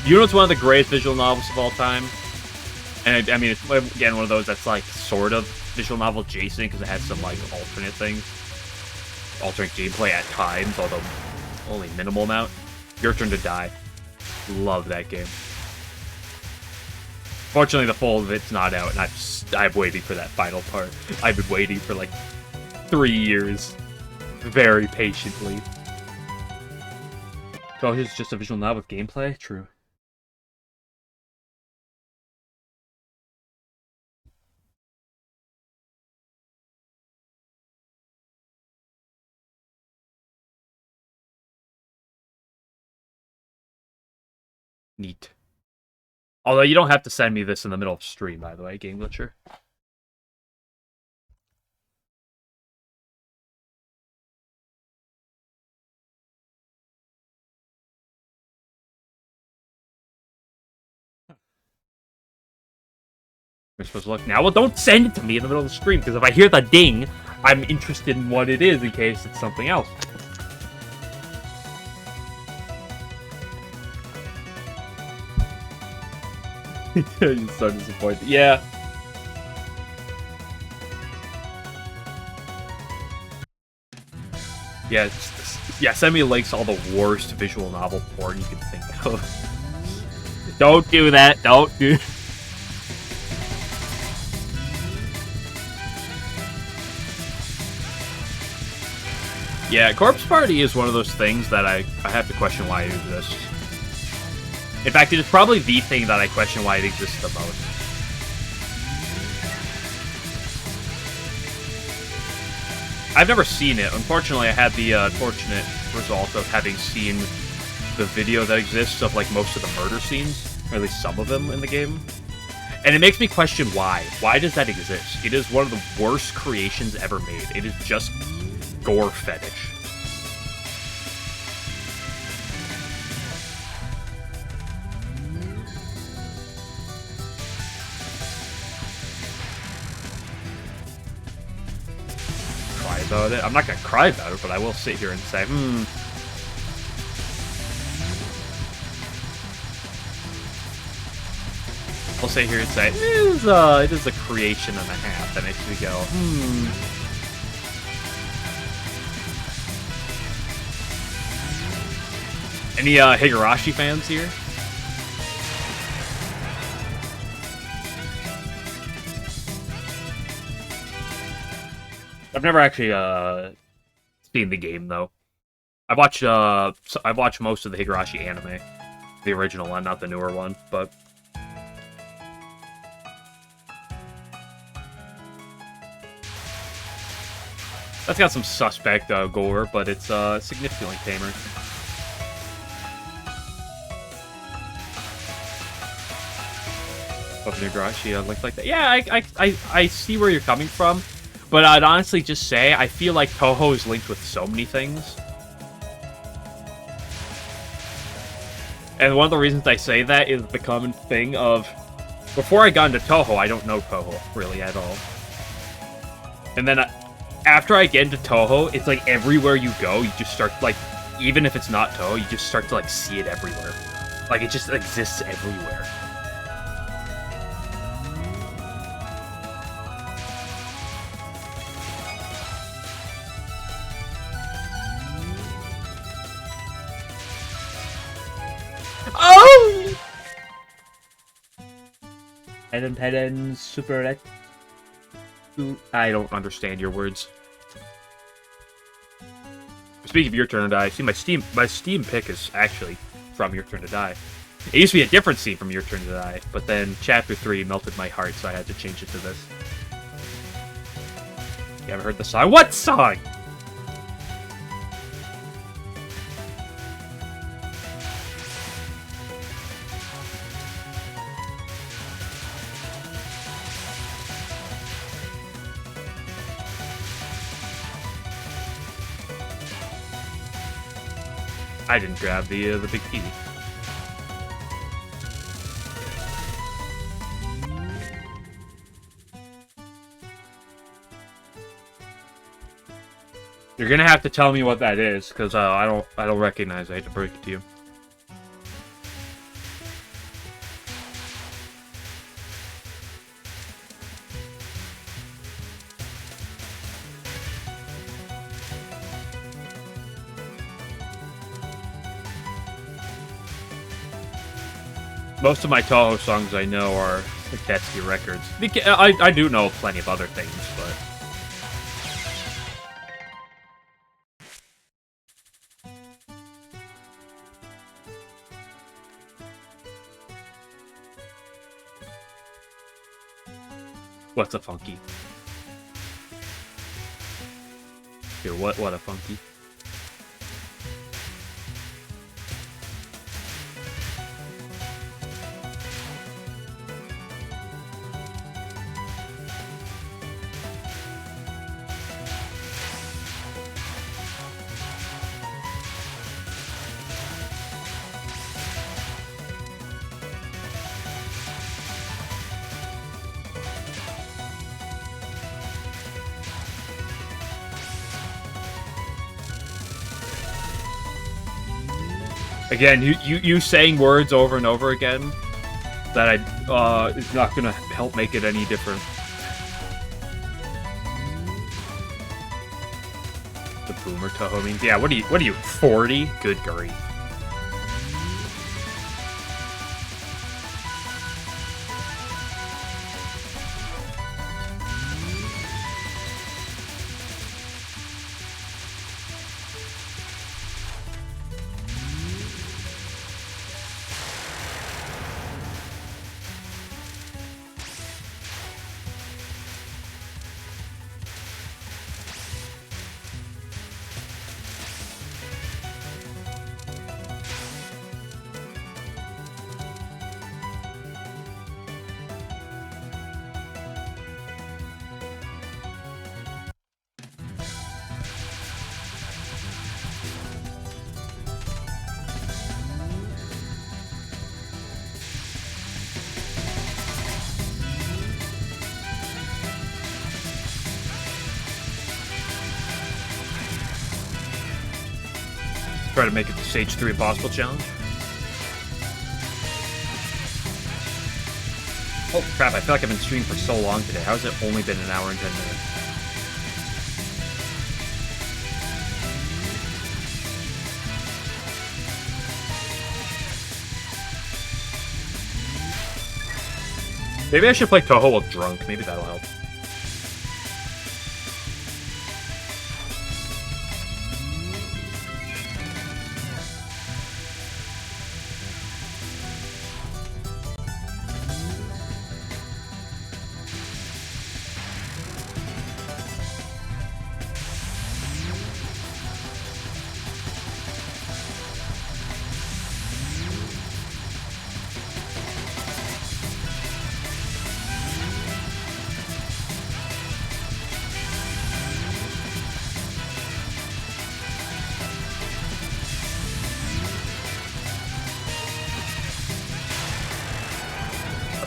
You know what's one of the greatest visual novels of all time? And I mean, it's again one of those that's like sort of visual novel adjacent because it has some like alternate things, alternate gameplay at times, although only minimal amount. Your Turn to Die. Love that game. Fortunately, the full of it's not out, and I'm waiting for that final part. I've been waiting for like 3 years, very patiently. So it's just a visual novel with gameplay. True. Neat. Although you don't have to send me this in the middle of stream, by the way, Game Glitcher. We're supposed to look now. Well, don't send it to me in the middle of the stream, because if I hear the ding, I'm interested in what it is in case it's something else. You're so disappointed. Yeah. Yeah, send me links to all the worst visual novel porn you can think of. Don't do that. Don't do. Yeah, Corpse Party is one of those things that I have to question why it exists. In fact, it is probably the thing that I question why it exists the most. I've never seen it. Unfortunately, I had the unfortunate result of having seen the video that exists of like most of the murder scenes, or at least some of them in the game. And it makes me question why. Why does that exist? It is one of the worst creations ever made. It is just gore fetish. Cry about it? I'm not gonna cry about it, but I will sit here and say, I'll sit here and say, it is a creation and a half. That makes me go, Any Higurashi fans here? I've never actually seen the game though. I've watched most of the Higurashi anime, the original one, not the newer one, but that's got some suspect gore, but it's significantly tamer. Of Higurashi, like that. Yeah, I see where you're coming from. But I'd honestly just say, I feel like Touhou is linked with so many things. And one of the reasons I say that is the common thing of, before I got into Touhou, I don't know Touhou really at all. And then after I get into Touhou, it's like everywhere you go, you just start, like, even if it's not Touhou, you just start to, like, see it everywhere. Like, it just exists everywhere. Oh! Peden super. I don't understand your words. Speaking of Your Turn to Die, see my Steam pick is actually from Your Turn to Die. It used to be a different scene from Your Turn to Die, but then Chapter 3 melted my heart, so I had to change it to this. You haven't heard the song? What song? I didn't grab the big TV. You're gonna have to tell me what that is, because I don't recognize it. I hate to break it to you. Most of my Touhou songs I know are Tetsuya records. I do know plenty of other things, but... What's a funky? Here, what a funky? Again, you saying words over and over again that is not gonna help make it any different. The boomer Touhou means, yeah. What are you 40? Good grief. Try to make it the Stage 3 Impossible Challenge. Oh crap, I feel like I've been streaming for so long today. How has it only been an hour and 10 minutes? Maybe I should play Touhou while drunk. Maybe that'll help.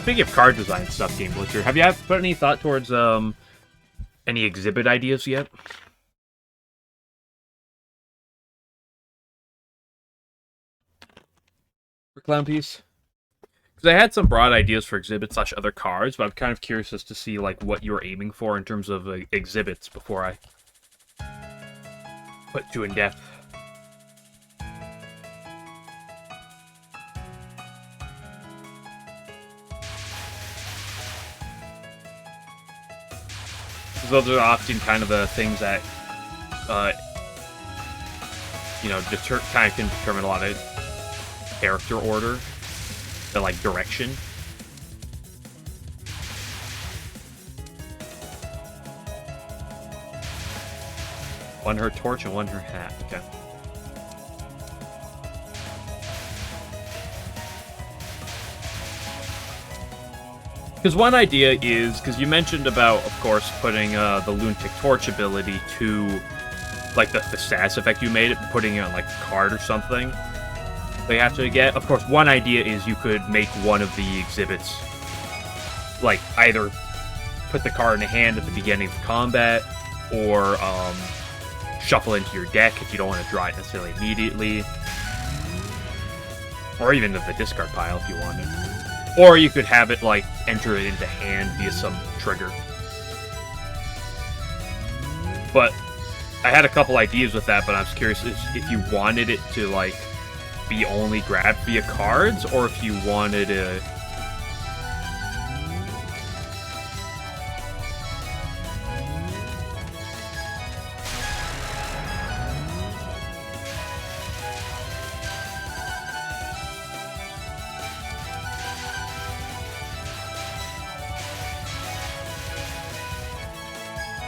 speaking of card design stuff, Game Blitzer, have you put any thought towards any exhibit ideas yet? For Clown Piece? Because I had some broad ideas for exhibits / other cards, but I'm kind of curious as to see like what you're aiming for in terms of exhibits before I put too in depth. Because those are often kind of the things that, you know, kind of can determine a lot of character order, the like direction. One her torch and one her hat. Okay. Because one idea is, because you mentioned about, of course, putting the Lunatic Torch ability to, like, the status effect you made it, putting it on, like, a card or something they have to get. Of course, one idea is you could make one of the exhibits, like, either put the card in the hand at the beginning of combat, or shuffle into your deck if you don't want to draw it necessarily immediately. Or even to the discard pile if you wanted. Or you could have it, like, enter it into hand via some trigger. But I had a couple ideas with that, but I was curious if you wanted it to, like, be only grabbed via cards, or if you wanted to...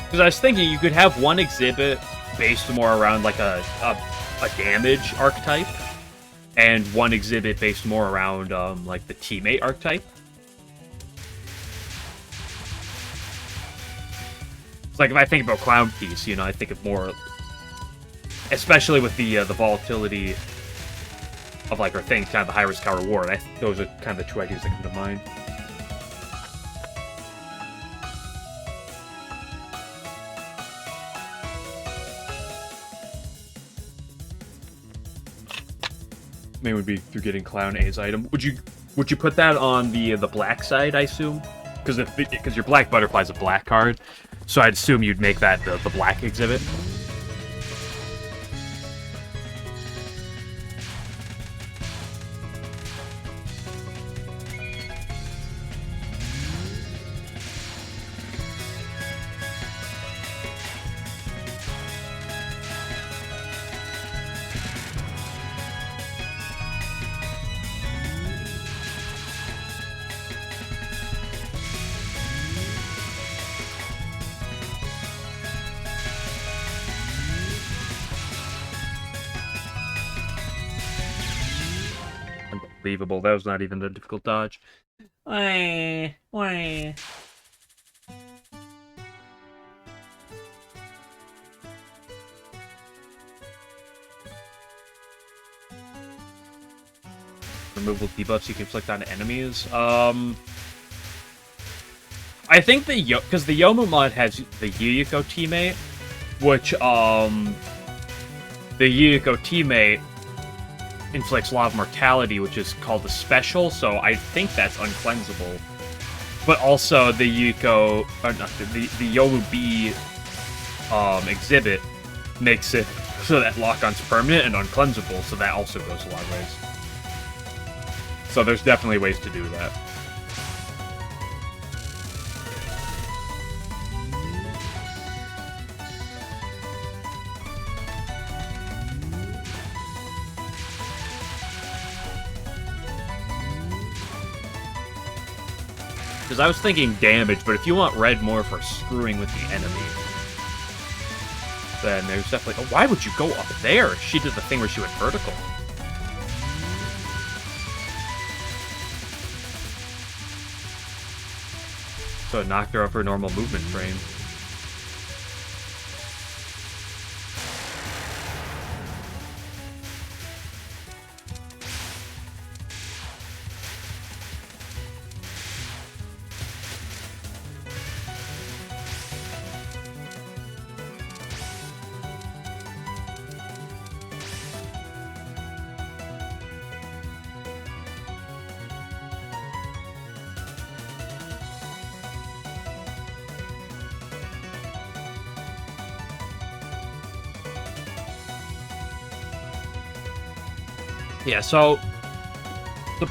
Because I was thinking you could have one exhibit based more around like a damage archetype, and one exhibit based more around like the teammate archetype. It's like if I think about Clown Piece, you know, I think of more, especially with the volatility of like our thing, kind of the high risk, high reward. Those are kind of the two ideas that come to mind. Maybe would be through getting Clown A's item. Would you put that on the black side? I assume, because your Black Butterfly's a black card, so I'd assume you'd make that the black exhibit. Unbelievable. That was not even a difficult dodge. Why? Removal debuffs you can inflict on enemies. I think because the Yomu mod has the Yuyuko teammate, which the Yuyuko teammate inflicts Law of Mortality, which is called a special, so I think that's uncleansable. But also the Yuyuko, or not, the Yomu-B exhibit makes it so that lock-on's permanent and uncleansable, so that also goes a long ways. So there's definitely ways to do that. Because I was thinking damage, but if you want red more for screwing with the enemy, then there's definitely... Oh, why would you go up there? She did the thing where she went vertical. So it knocked her off her normal movement frame. Yeah, so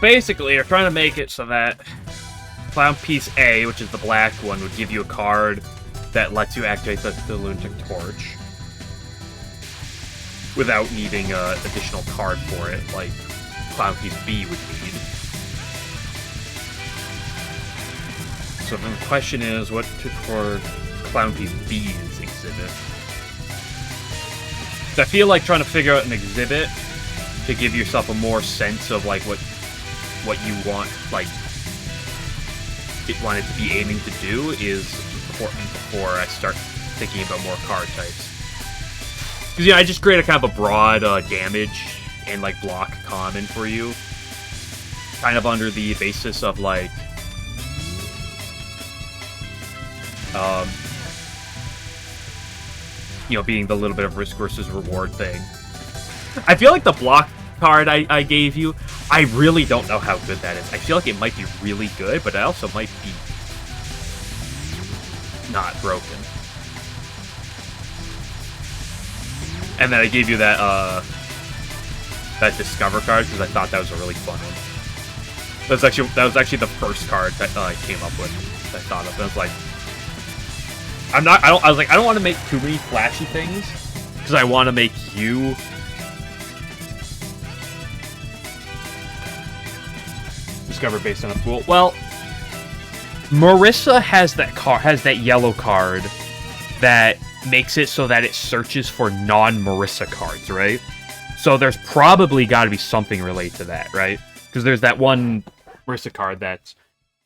basically, you're trying to make it so that Clown Piece A, which is the black one, would give you a card that lets you activate the Lunatic Torch without needing an additional card for it, like Clown Piece B would need. So then the question is, what for Clown Piece B's exhibit? I feel like trying to figure out an exhibit to give yourself a more sense of like what you want, like want it to be aiming to do is important before I start thinking about more card types. Because yeah, I just create a kind of a broad damage and like block common for you, kind of under the basis of like you know, being the little bit of risk versus reward thing. I feel like the block card I gave you, I really don't know how good that is. I feel like it might be really good, but it also might be not broken. And then I gave you that that Discover card because I thought that was a really fun one. That was actually the first card that I came up with. That I thought of. And I was like, I don't want to make too many flashy things because I want to make you Discover based on a pool. Well, Marissa has that yellow card that makes it so that it searches for non-Marissa cards, right? So there's probably got to be something related to that, right? Because there's that one Marissa card that's,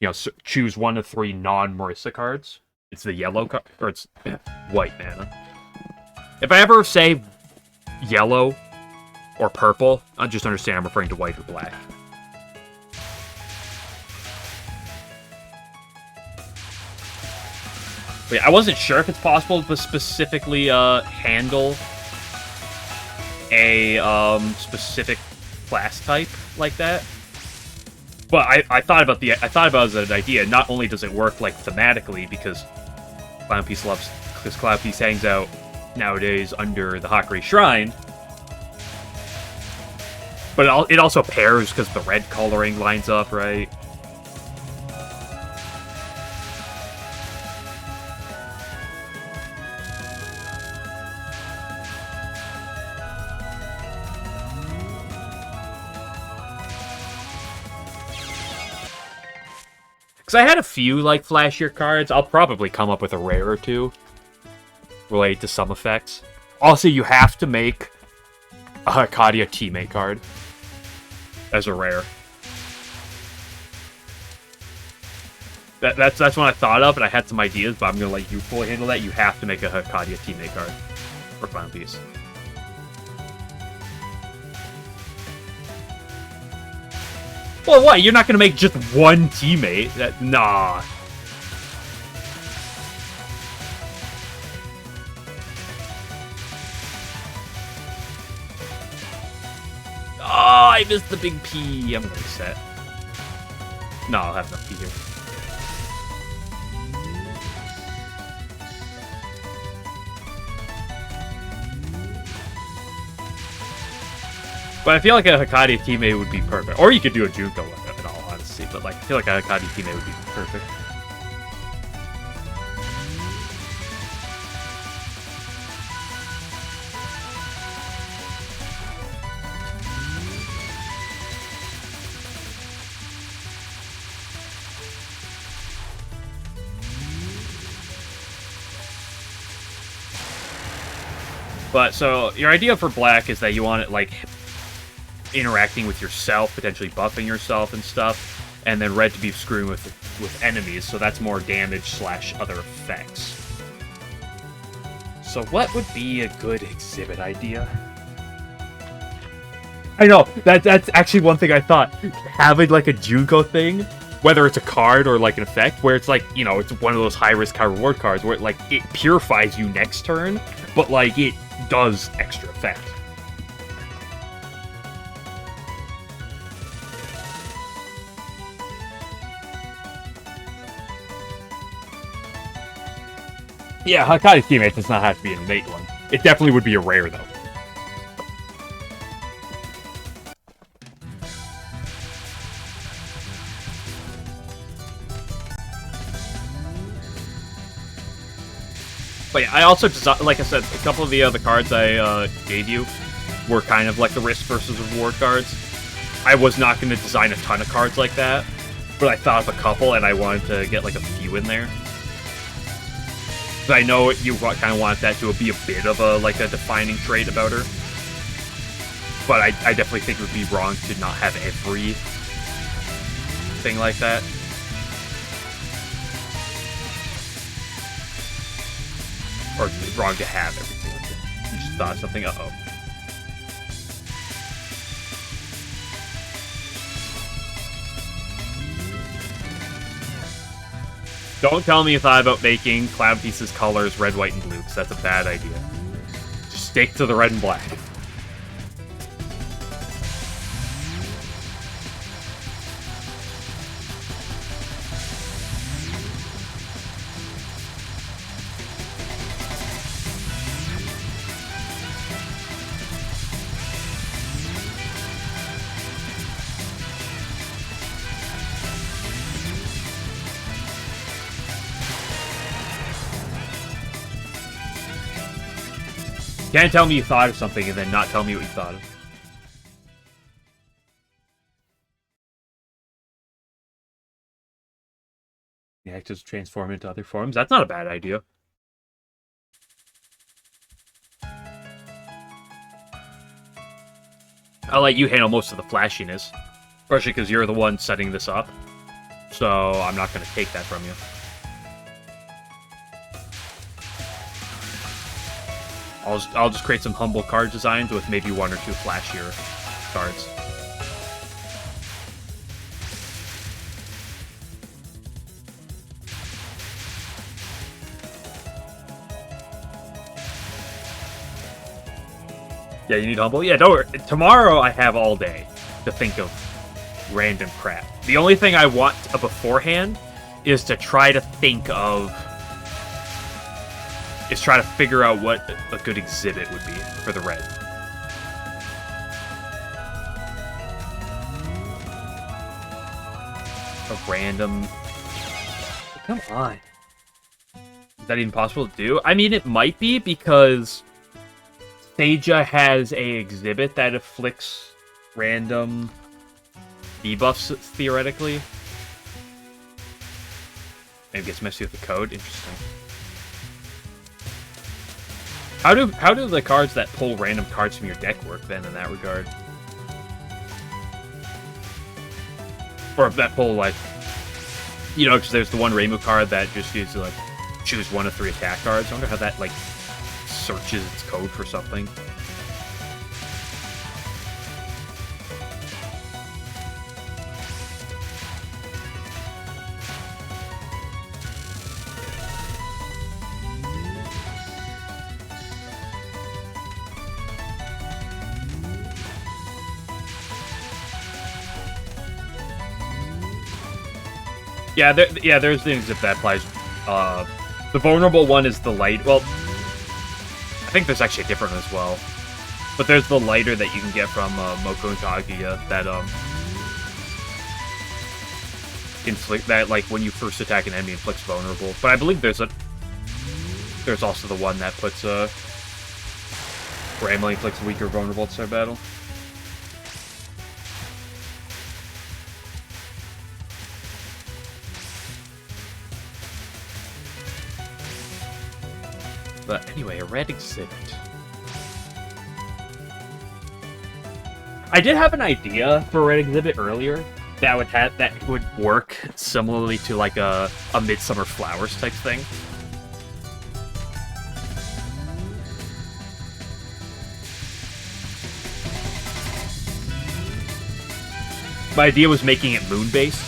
you know, choose 1 of 3 non-Marissa cards. It's the yellow card, or it's white mana. If I ever say yellow or purple, I'll just understand I'm referring to white or black. But yeah, I wasn't sure if it's possible to specifically handle a specific class type like that. But I thought about it as an idea. Not only does it work like thematically because Clown Piece hangs out nowadays under the Hakurei Shrine, but it also pairs because the red coloring lines up, right? Because I had a few, like, flashier cards. I'll probably come up with a rare or two related to some effects. Also, you have to make a Hakadia teammate card as a rare. That's what I thought of, and I had some ideas, but I'm going to let you fully handle that. You have to make a Hakadia teammate card for Clown Piece. Well, what? You're not going to make just one teammate? Nah. Oh, I missed the big P. I'm going to reset. No, I'll have enough P here. But I feel like a Hakadia teammate would be perfect. Or you could do a Junko with it, in all honesty. But like, I feel like a Hakadia teammate would be perfect. But, so, your idea for black is that you want it, like, interacting with yourself, potentially buffing yourself and stuff, and then red to be screwing with enemies, so that's more damage / other effects. So what would be a good exhibit idea? I know, that's actually one thing I thought. Having, like, a Junko thing, whether it's a card or, like, an effect, where it's, like, you know, it's one of those high-risk, high-reward cards, where, like, it purifies you next turn, but, like, it does extra effect. Yeah, Hakadia teammate does not have to be an innate one. It definitely would be a rare, though. But yeah, I also like I said, a couple of the other cards I gave you were kind of like the risk versus reward cards. I was not going to design a ton of cards like that, but I thought of a couple, and I wanted to get like a few in there. But I know you kind of want that to be a bit of a like a defining trait about her. But I definitely think it would be wrong to not have every thing like that. Or wrong to have everything like that. You just thought of something, uh-oh. Don't tell me you thought about making Clown Piece's colors red, white, and blue, because that's a bad idea. Just stick to the red and black. Can't tell me you thought of something and then not tell me what you thought of. The actors transform into other forms. That's not a bad idea. I'll let you handle most of the flashiness. Especially because you're the one setting this up. So I'm not going to take that from you. I'll just create some humble card designs with maybe one or two flashier cards. Yeah, you need humble? Yeah, don't worry. Tomorrow I have all day to think of random crap. The only thing I want beforehand is to try to think of... try to figure out what a good exhibit would be for the red. A random... Come on. Is that even possible to do? I mean, it might be, because Seija has a exhibit that afflicts random debuffs, theoretically. Maybe gets messy with the code. Interesting. How do the cards that pull random cards from your deck work, then, in that regard? Or if that pull, like... You know, because there's the one Reimu card that just gives you, like, choose one of 3 attack cards. I wonder how that, like, searches its code for something. Yeah, there's the exhibit that applies. The vulnerable one is the light. Well, I think there's actually a different one as well. But there's the lighter that you can get from Moko and Kaguya that inflict that, like, when you first attack an enemy, inflicts vulnerable. But I believe there's also the one that puts where Emily inflicts weaker vulnerable to start battle. But anyway, a red exhibit. I did have an idea for a red exhibit earlier that would work similarly to like a Midsummer Flowers type thing. My idea was making it moon-based.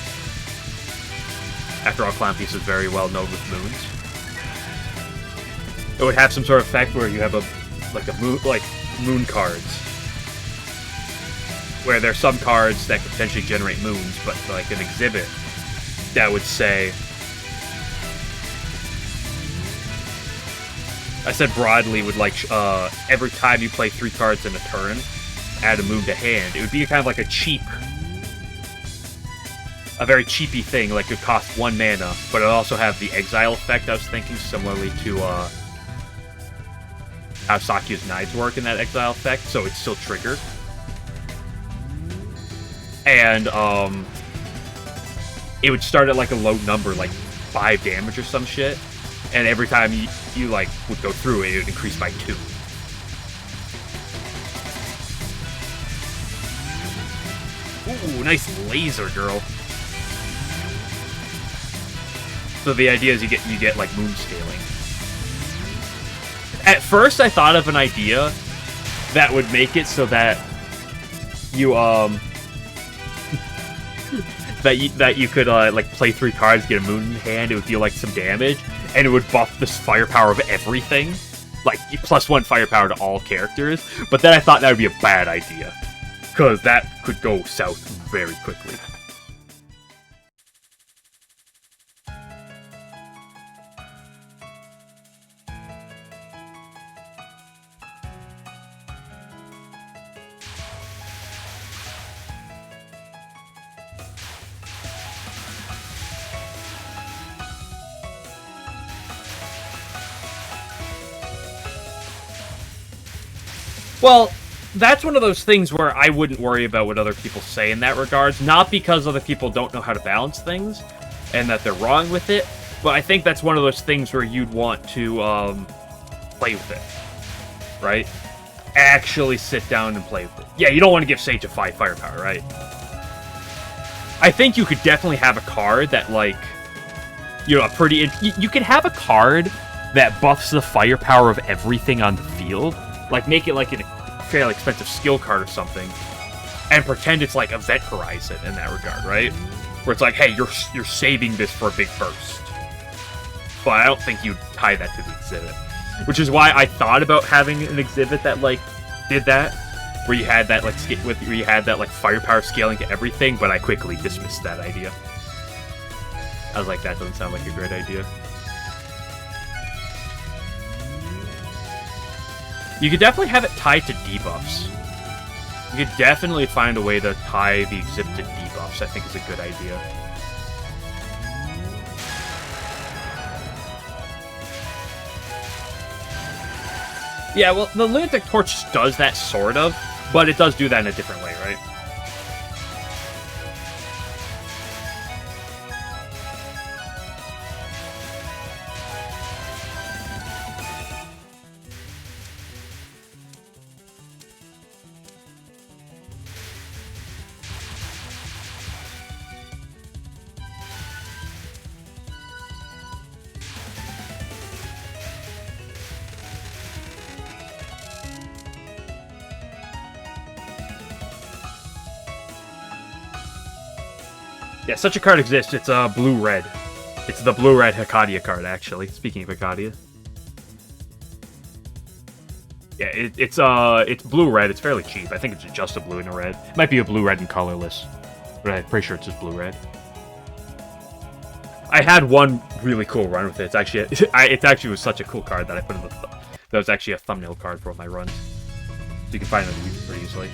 After all, Clown Piece is very well known with moons. It would have some sort of effect where you have moon cards, where there's some cards that could potentially generate moons, but like an exhibit that would say, I said broadly, would like every time you play 3 cards in a turn, add a moon to hand. It would be kind of like a very cheapy thing, like it would cost 1 mana, but it would also have the exile effect I was thinking, similarly to how Saku's knives work in that exile effect, so it's still triggered. And it would start at like a low number, like 5 damage or some shit, and every time you like would go through it, it would increase by 2. Ooh, nice laser, girl. So the idea is you get like moon scaling. At first, I thought of an idea that would make it so that you that you could like play 3 cards, get a moon in hand, it would deal like some damage, and it would buff this firepower of everything, like +1 firepower to all characters. But then I thought that would be a bad idea, because that could go south very quickly. Well, that's one of those things where I wouldn't worry about what other people say in that regards. Not because other people don't know how to balance things and that they're wrong with it, but I think that's one of those things where you'd want to play with it, right? Actually sit down and play with it. Yeah, you don't want to give Sage a 5 firepower, right? I think you could definitely have a card that, like, you know, you could have a card that buffs the firepower of everything on the field. Like, make it like a fairly expensive skill card or something, and pretend it's like Event Horizon in that regard, right? Where it's like, hey, you're saving this for a big burst. But I don't think you'd tie that to the exhibit. Which is why I thought about having an exhibit that, like, did that, where you had that, like, firepower scaling to everything, but I quickly dismissed that idea. I was like, that doesn't sound like a great idea. You could definitely have it tied to debuffs. You could definitely find a way to tie the exhibit to debuffs, I think is a good idea. Yeah, well, the Lunatic Torch does that, sort of, but it does do that in a different way, right? Yeah, such a card exists. It's blue-red. It's the blue-red Hekadia card, actually. Speaking of Hekadia. Yeah, it's blue-red. It's fairly cheap. I think it's just a blue and a red. It might be a blue-red and colorless, but I'm pretty sure it's just blue-red. I had one really cool run with it. It's actually was such a cool card that I put in that was actually a thumbnail card for one of my runs. So you can find it on YouTube pretty easily.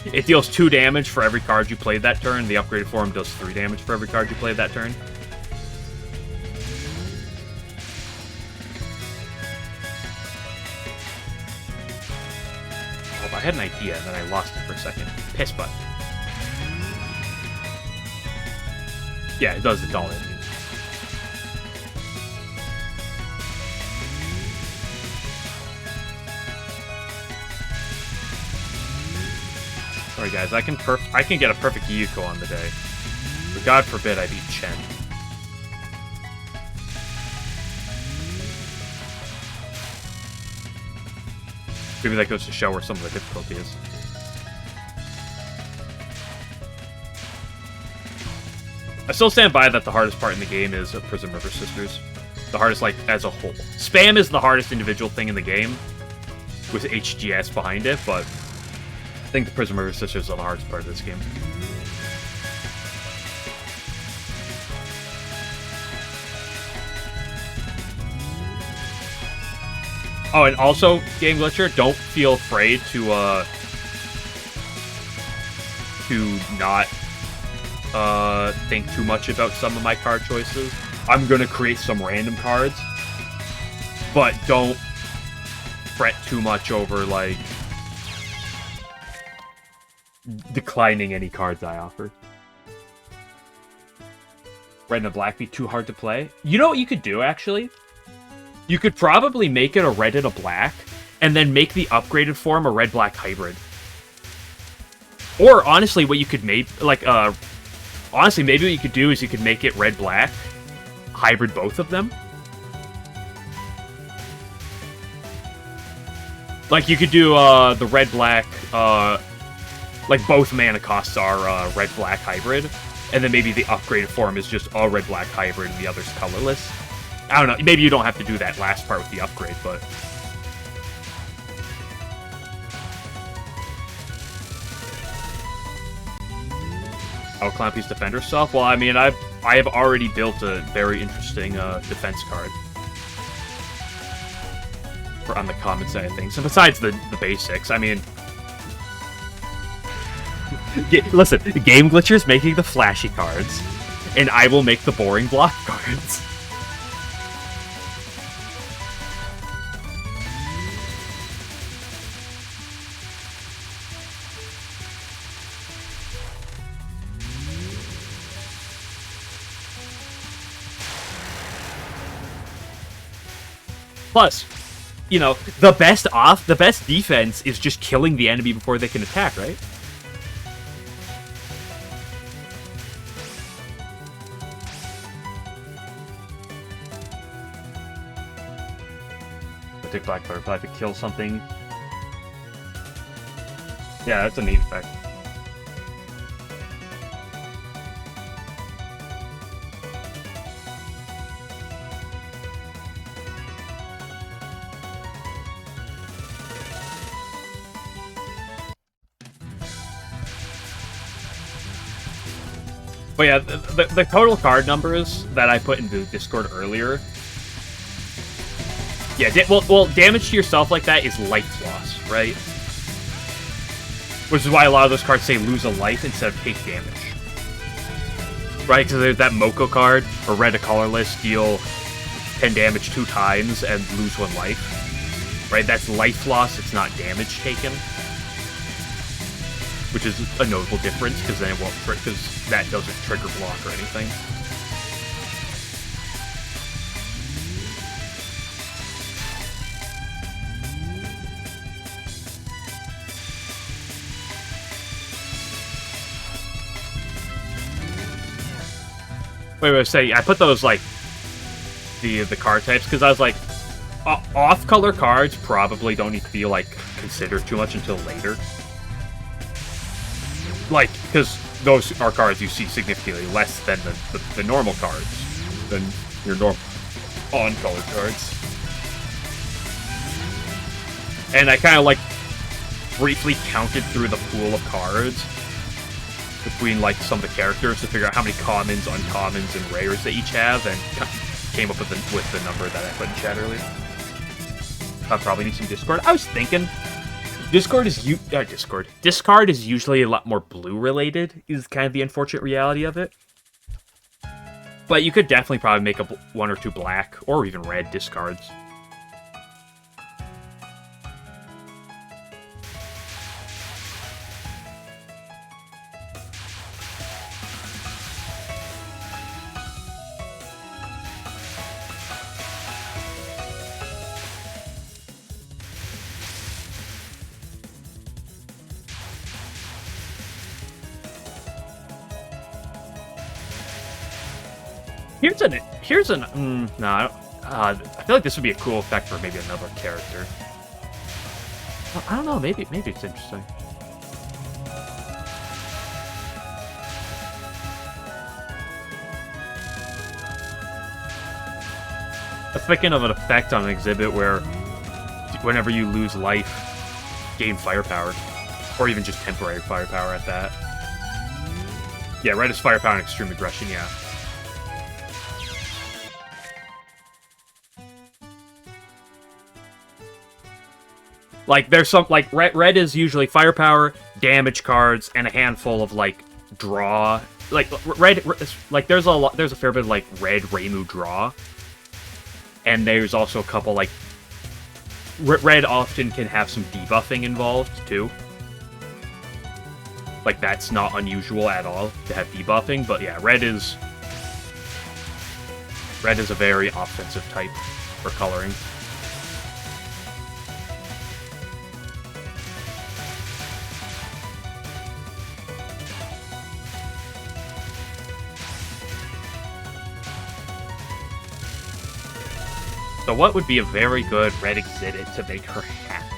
It deals 2 damage for every card you played that turn. The upgraded form does 3 damage for every card you played that turn. Oh, I had an idea, and then I lost it for a second. Piss butt. Yeah, it does. It's all enemies. Sorry guys, I can get a perfect Yuko on the day. But God forbid I beat Chen. Maybe that goes to show where some of the difficulty is. I still stand by that the hardest part in the game is Prism River Sisters. The hardest, like, as a whole. Spam is the hardest individual thing in the game, with HGS behind it, but I think the Prism River Sisters are the hardest part of this game. Oh, and also, Game Glitcher, don't feel afraid to not think too much about some of my card choices. I'm gonna create some random cards, but don't fret too much over, like, declining any cards I offer. Red and a black be too hard to play? You know what you could do, actually? You could probably make it a red and a black, and then make the upgraded form a red-black hybrid. Or, honestly, what you could make, like, honestly, maybe what you could do is you could make it red-black, hybrid both of them. Like, you could do, the red-black, like, both mana costs are, red-black hybrid, and then maybe the upgraded form is just a red-black hybrid and the other's colorless. I don't know, maybe you don't have to do that last part with the upgrade, but... Oh, Clampy's Defender Self? Well, I mean, I have already built a very interesting defense card on the common side of things. And besides the basics, I mean... Listen, Game Glitcher's making the flashy cards, and I will make the boring block cards. Plus, you know, the best defense is just killing the enemy before they can attack, right? I take Black Butterfly to kill something. Yeah, that's a neat effect. But yeah, the total card numbers that I put into Discord earlier... Yeah, well, damage to yourself like that is life loss, right? Which is why a lot of those cards say lose a life instead of take damage. Right, because there's that Moko card, or red a colorless, deal 10 damage 2 times and lose 1 life. Right, that's life loss, it's not damage taken. Which is a notable difference, because then it won't because that doesn't trigger block or anything. I put those, like, the card types, because I was like, off-color cards probably don't need to be, like, considered too much until later. Like, because those are cards you see significantly less than the normal cards, than your normal on-color cards. And I kind of, like, briefly counted through the pool of cards between, like, some of the characters to figure out how many commons, uncommons, and rares they each have, and came up with the number that I put in chat earlier. I probably need some Discord. I was thinking... Discard is usually a lot more blue-related, is kind of the unfortunate reality of it. But you could definitely probably make 1 or 2 black, or even red discards. I feel like this would be a cool effect for maybe another character. I don't know, maybe it's interesting. I'm thinking of an effect on an exhibit where whenever you lose life, gain firepower. Or even just temporary firepower at that. Yeah, red is firepower and extreme aggression, yeah. Like, there's some, like, red is usually firepower, damage cards, and a handful of, like, draw. Like, red, like, there's a fair bit of, like, red Reimu draw. And there's also a couple, like, red often can have some debuffing involved, too. Like, that's not unusual at all to have debuffing, but yeah, red is a very offensive type for coloring. So what would be a very good red exhibit to make her hat?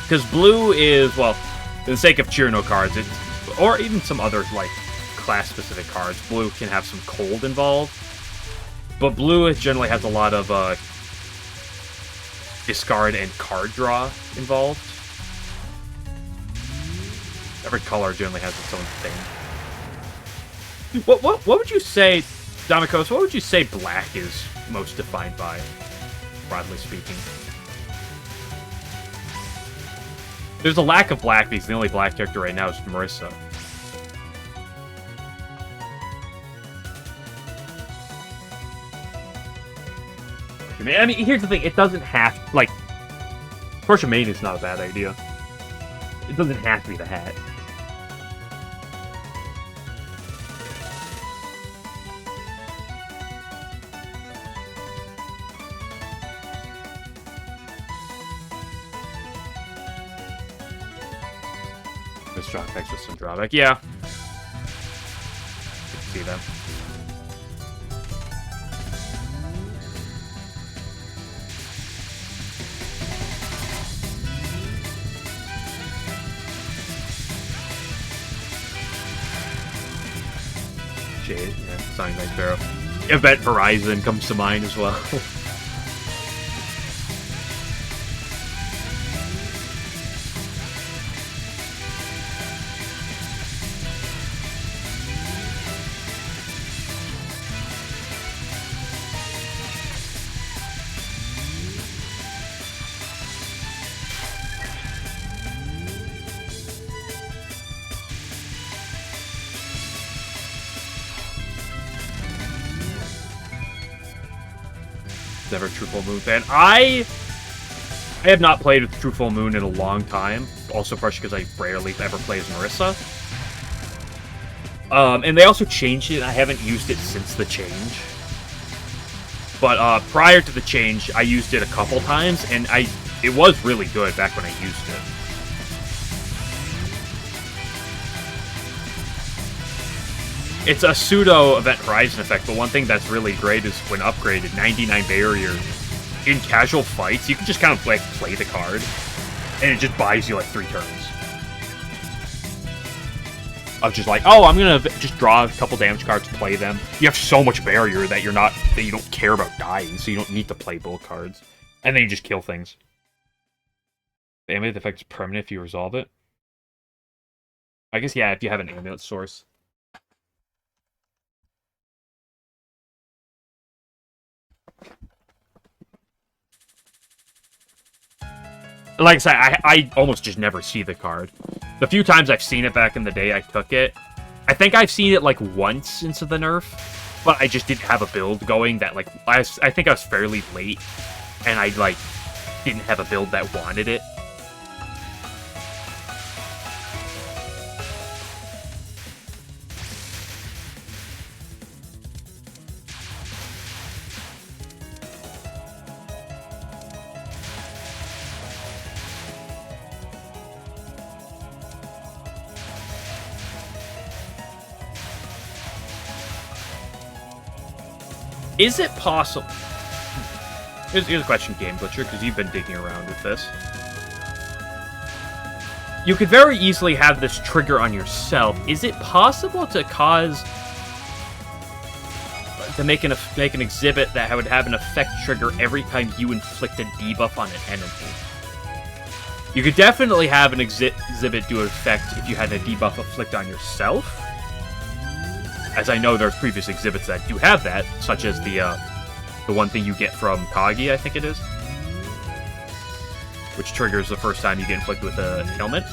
Because blue is, well, for the sake of Chirno cards, or even some other, like, class-specific cards, blue can have some cold involved. But blue generally has a lot of discard and card draw involved. Every color generally has its own thing. What would you say, Damikos, what would you say black is most defined by, broadly speaking? There's a lack of black because the only black character right now is Marissa. I mean, here's the thing. It doesn't have... Like, Torture Main is not a bad idea. It doesn't have to be the hat. This drawback with some drawback. Yeah. I can see that. Yeah, Sonic Night Sparrow. Event Horizon comes to mind as well. Never True Full Moon fan. I have not played with True Full Moon in a long time. Also partially because I rarely ever play as Marissa. And they also changed it, and I haven't used it since the change. But prior to the change, I used it a couple times, and it was really good back when I used it. It's a pseudo Event Horizon effect, but one thing that's really great is when upgraded, 99 barrier, in casual fights, you can just kind of like play the card, and it just buys you like 3 turns. Of just like, oh, I'm gonna just draw a couple damage cards, play them. You have so much barrier that you don't care about dying, so you don't need to play bulk cards. And then you just kill things. The amulet effect is permanent if you resolve it. I guess, yeah, if you have an amulet source. Like I said, I almost just never see the card. The few times I've seen it back in the day I took it, I think I've seen it like once into the nerf, but I just didn't have a build going that like, I think I was fairly late, and I like didn't have a build that wanted it. Is it possible... Here's a question, Game Glitcher, because you've been digging around with this. You could very easily have this trigger on yourself. Is it possible to cause... to make an exhibit that would have an effect trigger every time you inflict a debuff on an enemy? You could definitely have an exhibit do an effect if you had a debuff inflict on yourself. As I know, there's previous exhibits that do have that, such as the one thing you get from Kagi, I think it is. which triggers the first time you get inflicted with an ailment.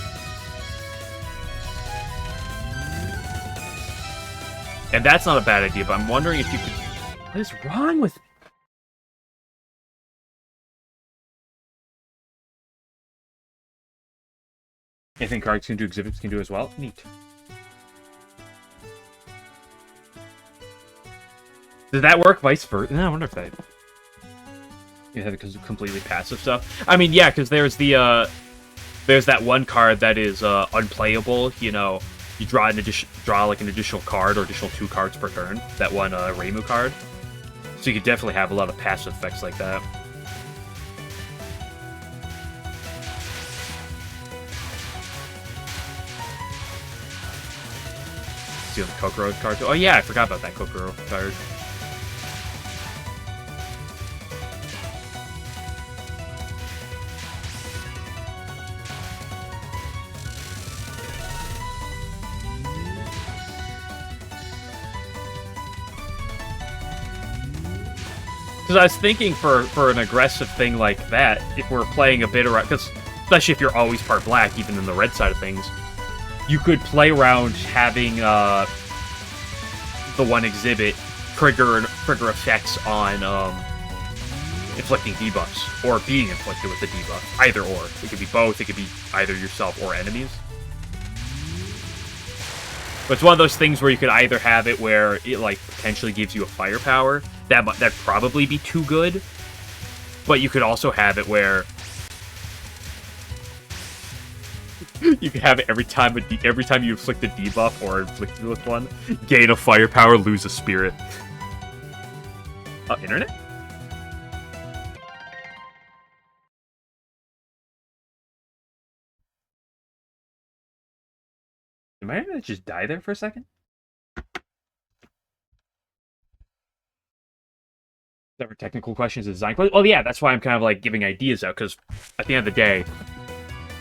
And that's not a bad idea, but I'm wondering if you could... What is wrong with... Anything cards can do, exhibits can do as well? Neat. Does that work vice versa? No, I wonder if that... You have completely passive stuff. I mean, yeah, because there's the, there's that one card that is, unplayable, you know... You draw an additional card or additional 2 cards per turn. That one Reimu card. So you could definitely have a lot of passive effects like that. See the Kokoro card too. Oh yeah, I forgot about that Kokoro card. Because I was thinking for an aggressive thing like that, if we're playing a bit around, because especially if you're always part black, even in the red side of things, you could play around having the one exhibit trigger effects on inflicting debuffs, or being inflicted with the debuff. Either or. It could be both, it could be either yourself or enemies. But it's one of those things where you could either have it where it, like, potentially gives you a firepower. That'd probably be too good. But you could also have it where... you could have it every time you inflict a debuff or inflict with one. Gain a firepower, lose a spirit. Internet? Am I gonna just die there for a second? Never technical questions, design questions. Oh yeah, that's why I'm kind of like giving ideas out, because at the end of the day,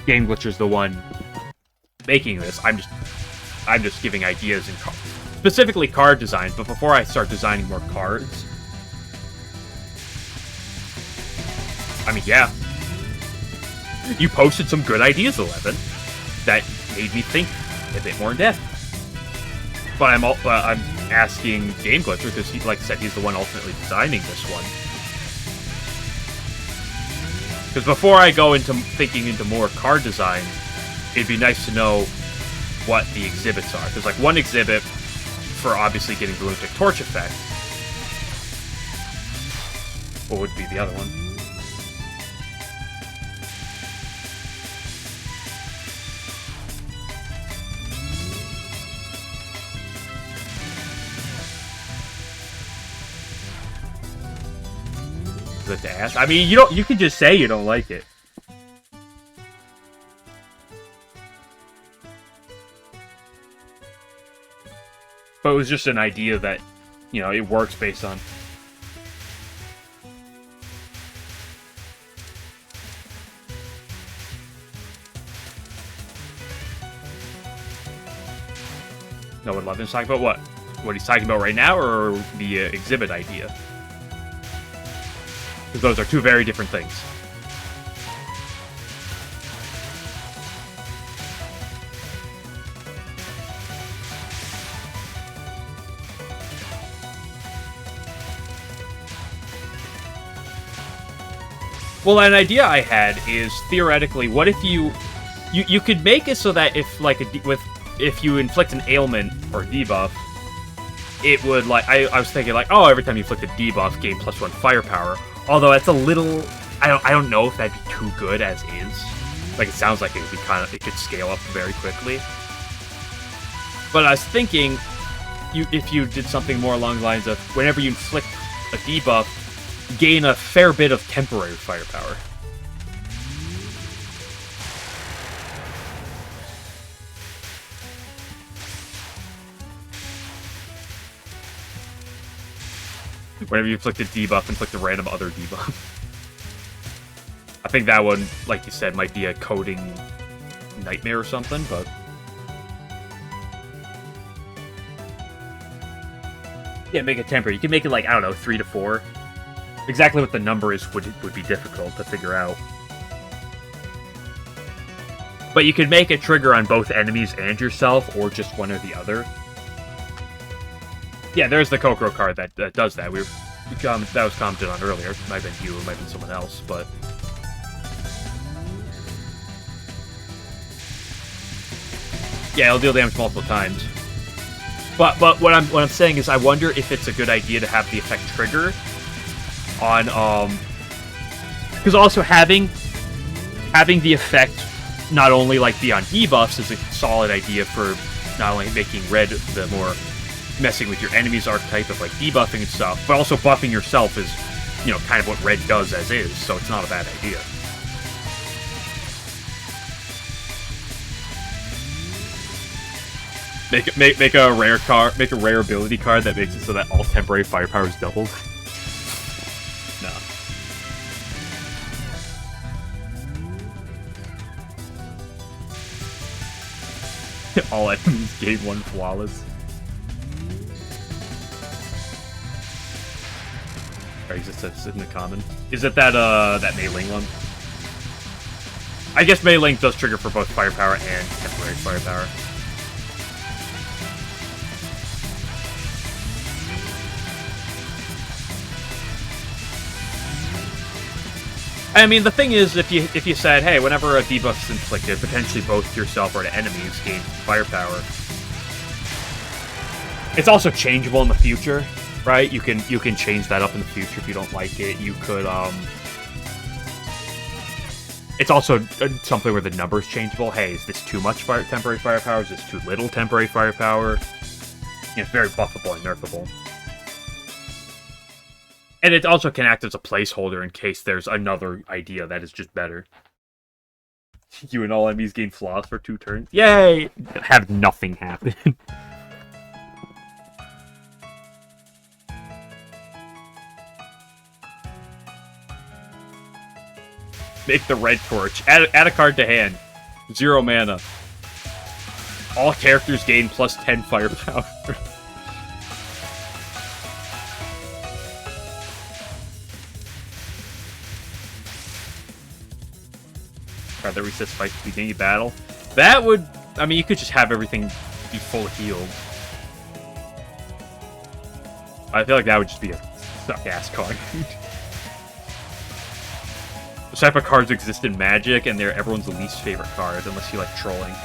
Game Glitcher's the one making this. I'm just giving ideas and specifically card designs. But before I start designing more cards, I mean, yeah, you posted some good ideas, 11, that made me think a bit more in depth. But I'm asking Game Glitcher because he, like I said, he's the one ultimately designing this one. Because before I go into thinking into more card design, it'd be nice to know what the exhibits are. There's like one exhibit for obviously getting the Lunatic Torch effect. What would be the other one? To ask. I mean, you can just say you don't like it. But it was just an idea that, you know, it works based on. No one Levin's talking about what? What he's talking about right now, or the exhibit idea? Because those are two very different things. Well, an idea I had is, theoretically, what if you could make it so that if, like, if you inflict an ailment or debuff, it would, like, I was thinking, like, oh, every time you inflict a debuff, gain +1 firepower. Although that's a little, I don't know if that'd be too good as is. Like, it sounds like it would be it could scale up very quickly. But I was thinking, if you did something more along the lines of, whenever you inflict a debuff, gain a fair bit of temporary firepower. Whenever you inflict a debuff, inflict a random other debuff. I think that one, like you said, might be a coding nightmare or something, but... Yeah, make it temporary. You can make it, like, I don't know, 3 to 4. Exactly what the number is would be difficult to figure out. But you could make a trigger on both enemies and yourself, or just one or the other. Yeah, there's the Kokoro card that does that. That was commented on earlier. It might have been you, it might have been someone else, but... Yeah, it'll deal damage multiple times. But what I'm saying is, I wonder if it's a good idea to have the effect trigger on because also having the effect not only like be on debuffs is a solid idea for not only making red the more messing with your enemy's archetype of like debuffing and stuff, but also buffing yourself is, you know, kind of what red does as is, so it's not a bad idea. Make a rare card, make a rare ability card that makes it so that all temporary firepower is doubled. No. All enemies gain 1 flawless. Or exists in the common. Is it that that Mei Ling one? I guess Mei Ling does trigger for both firepower and temporary firepower. I mean, the thing is, if you said, hey, whenever a debuff is inflicted, potentially both yourself or the enemies gain firepower. It's also changeable in the future, right? You can change that up in the future if you don't like it. You could It's also something where the number's changeable. Hey, is this too much temporary firepower? Is this too little temporary firepower? It's very buffable and nerfable. And it also can act as a placeholder in case there's another idea that is just better. You and all enemies gain flaws for 2 turns. Yay! Have nothing happen. Make the red torch. Add a card to hand. 0 mana. All characters gain plus 10 firepower. Card that resets fight at the beginning of battle. That would... I mean, you could just have everything be full healed. I feel like that would just be a suck-ass card. Those type of cards exist in Magic, and they're everyone's least favorite card, unless you like trolling.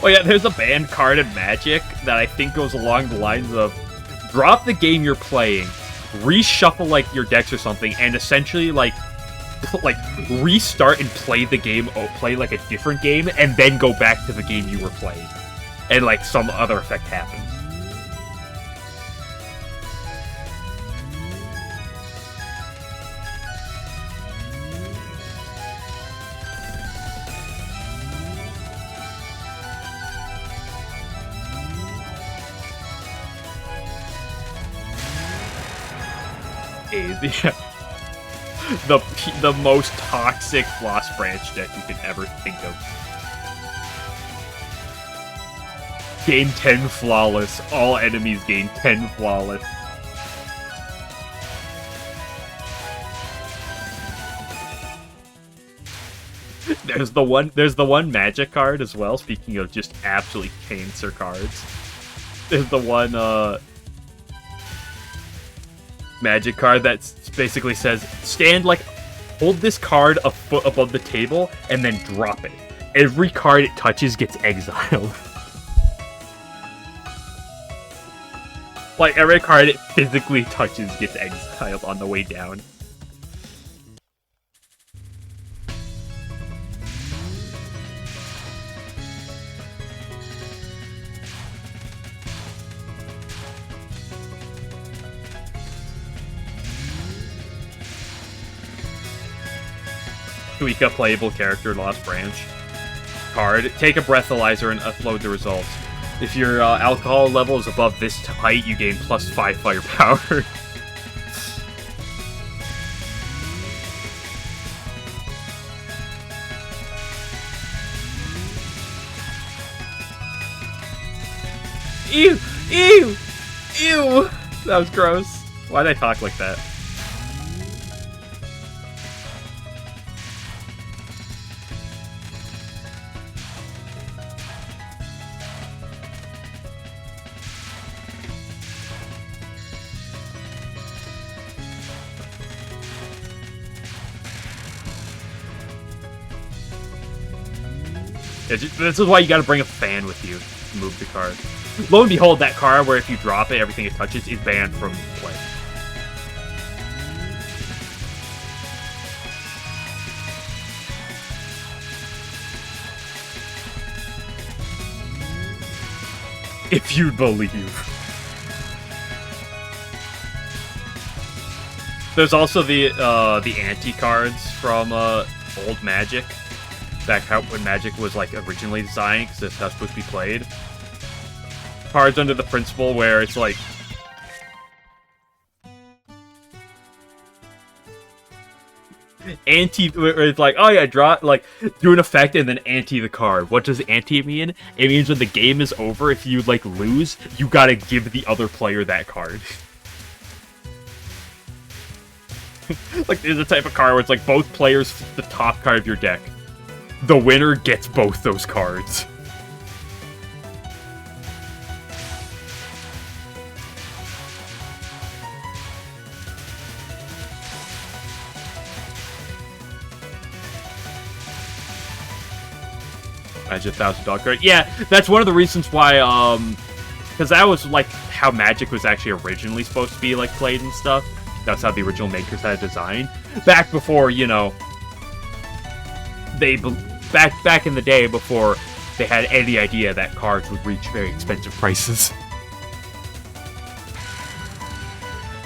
Oh yeah, there's a banned card in Magic that I think goes along the lines of drop the game you're playing, reshuffle like your decks or something, and essentially like restart and play the game, play like a different game, and then go back to the game you were playing, and like some other effect happens. The most toxic Lost Branch deck you could ever think of. Gain 10 flawless. All enemies gain 10 flawless. There's the one Magic card as well, speaking of just absolutely cancer cards. There's the one Magic card that basically says, hold this card a foot above the table, and then drop it. Every card it touches gets exiled. Like, every card it physically touches gets exiled on the way down. Tweaka playable character, Lost Branch. Card. Take a breathalyzer and upload the results. If your alcohol level is above this height, you gain plus 5 firepower. Ew! Ew! That was gross. Why'd I talk like that? This is why you gotta bring a fan with you to move the card. Lo and behold, that card where if you drop it, everything it touches is banned from play. If you'd believe. There's also the anti cards from old Magic. Back when Magic was like originally designed, because it's not supposed to be played. Cards under the principle where it's like anti, where it's like, oh yeah, draw, like do an effect and then anti the card. What does anti mean? It means when the game is over, if you like lose, you gotta give the other player that card. Like there's a type of card where it's like both players the top card of your deck. The winner gets both those cards. Imagine $1,000 card. Yeah, that's one of the reasons why, because that was like how Magic was actually originally supposed to be like played and stuff. That's how the original makers had it designed. Back before, you know, back in the day before they had any idea that cards would reach very expensive prices.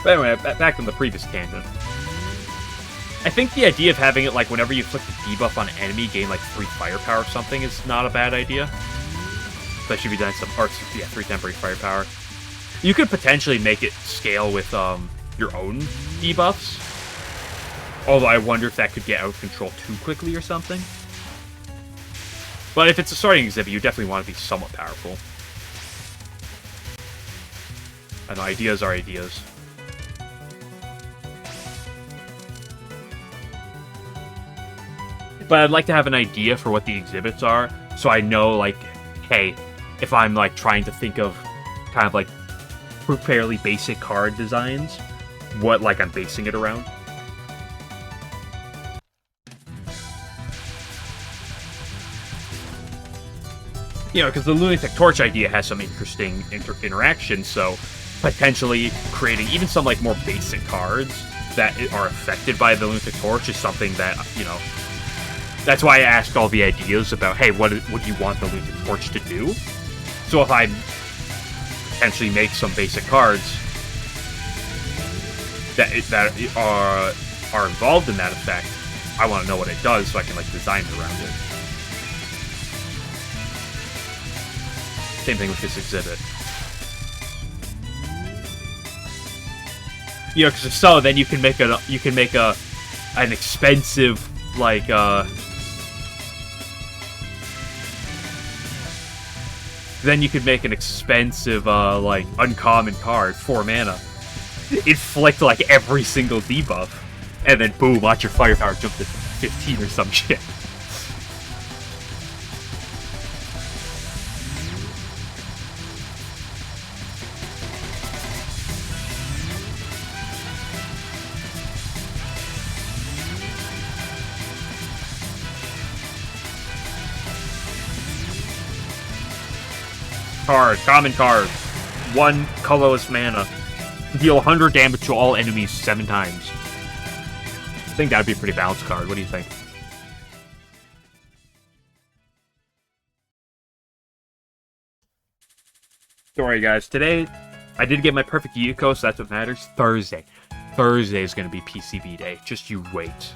But anyway, back in the previous tangent. I think the idea of having it like whenever you flick the debuff on an enemy, gain like 3 firepower or something is not a bad idea. Especially if you done some, or yeah, 3 temporary firepower. You could potentially make it scale with your own debuffs. Although I wonder if that could get out of control too quickly or something. But if it's a starting exhibit, you definitely want to be somewhat powerful. I know, ideas are ideas. But I'd like to have an idea for what the exhibits are, so I know, like, hey, if I'm, like, trying to think of kind of, like, fairly basic card designs, what, like, I'm basing it around. You know, because the Lunatic Torch idea has some interesting interactions, so potentially creating even some, like, more basic cards that are affected by the Lunatic Torch is something that, you know, that's why I asked all the ideas about, hey, what do you want the Lunatic Torch to do? So if I potentially make some basic cards that are involved in that effect, I want to know what it does so I can, like, design around it. Same thing with this exhibit. You know, because if so, then you can make an expensive, like, then you could make an expensive, like, uncommon card, 4 mana. Inflict, like, every single debuff. And then, boom, watch your firepower jump to 15 or some shit. Card, common card. 1 colorless mana. Deal 100 damage to all enemies 7 times. I think that would be a pretty balanced card. What do you think? Don't worry, guys. Today, I did get my perfect Yuko, so that's what matters. Thursday. Thursday is going to be PeeCeeBee day. Just you wait.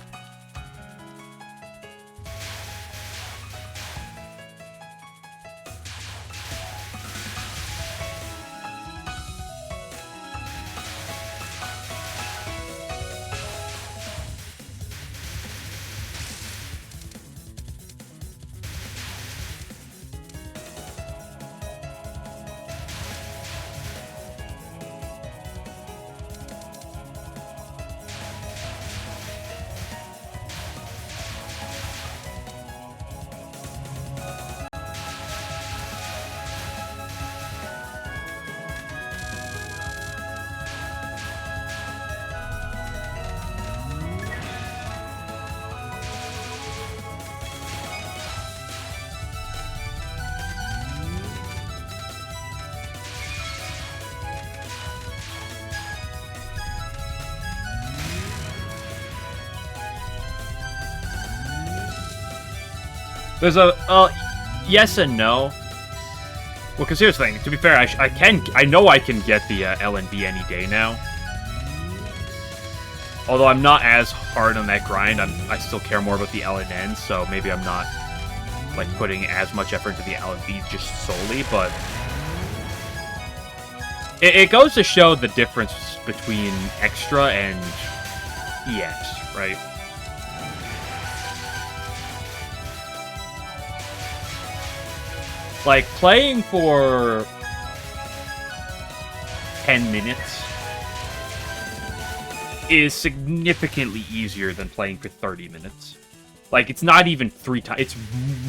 There's a yes and no. Well, because here's the thing. To be fair, I know I can get the LNB any day now. Although I'm not as hard on that grind, I still care more about the LNN, so maybe I'm not like putting as much effort into the LNB just solely, but it goes to show the difference between Extra and EX, right? Like, playing for 10 minutes is significantly easier than playing for 30 minutes. Like, it's not even 3 times, it's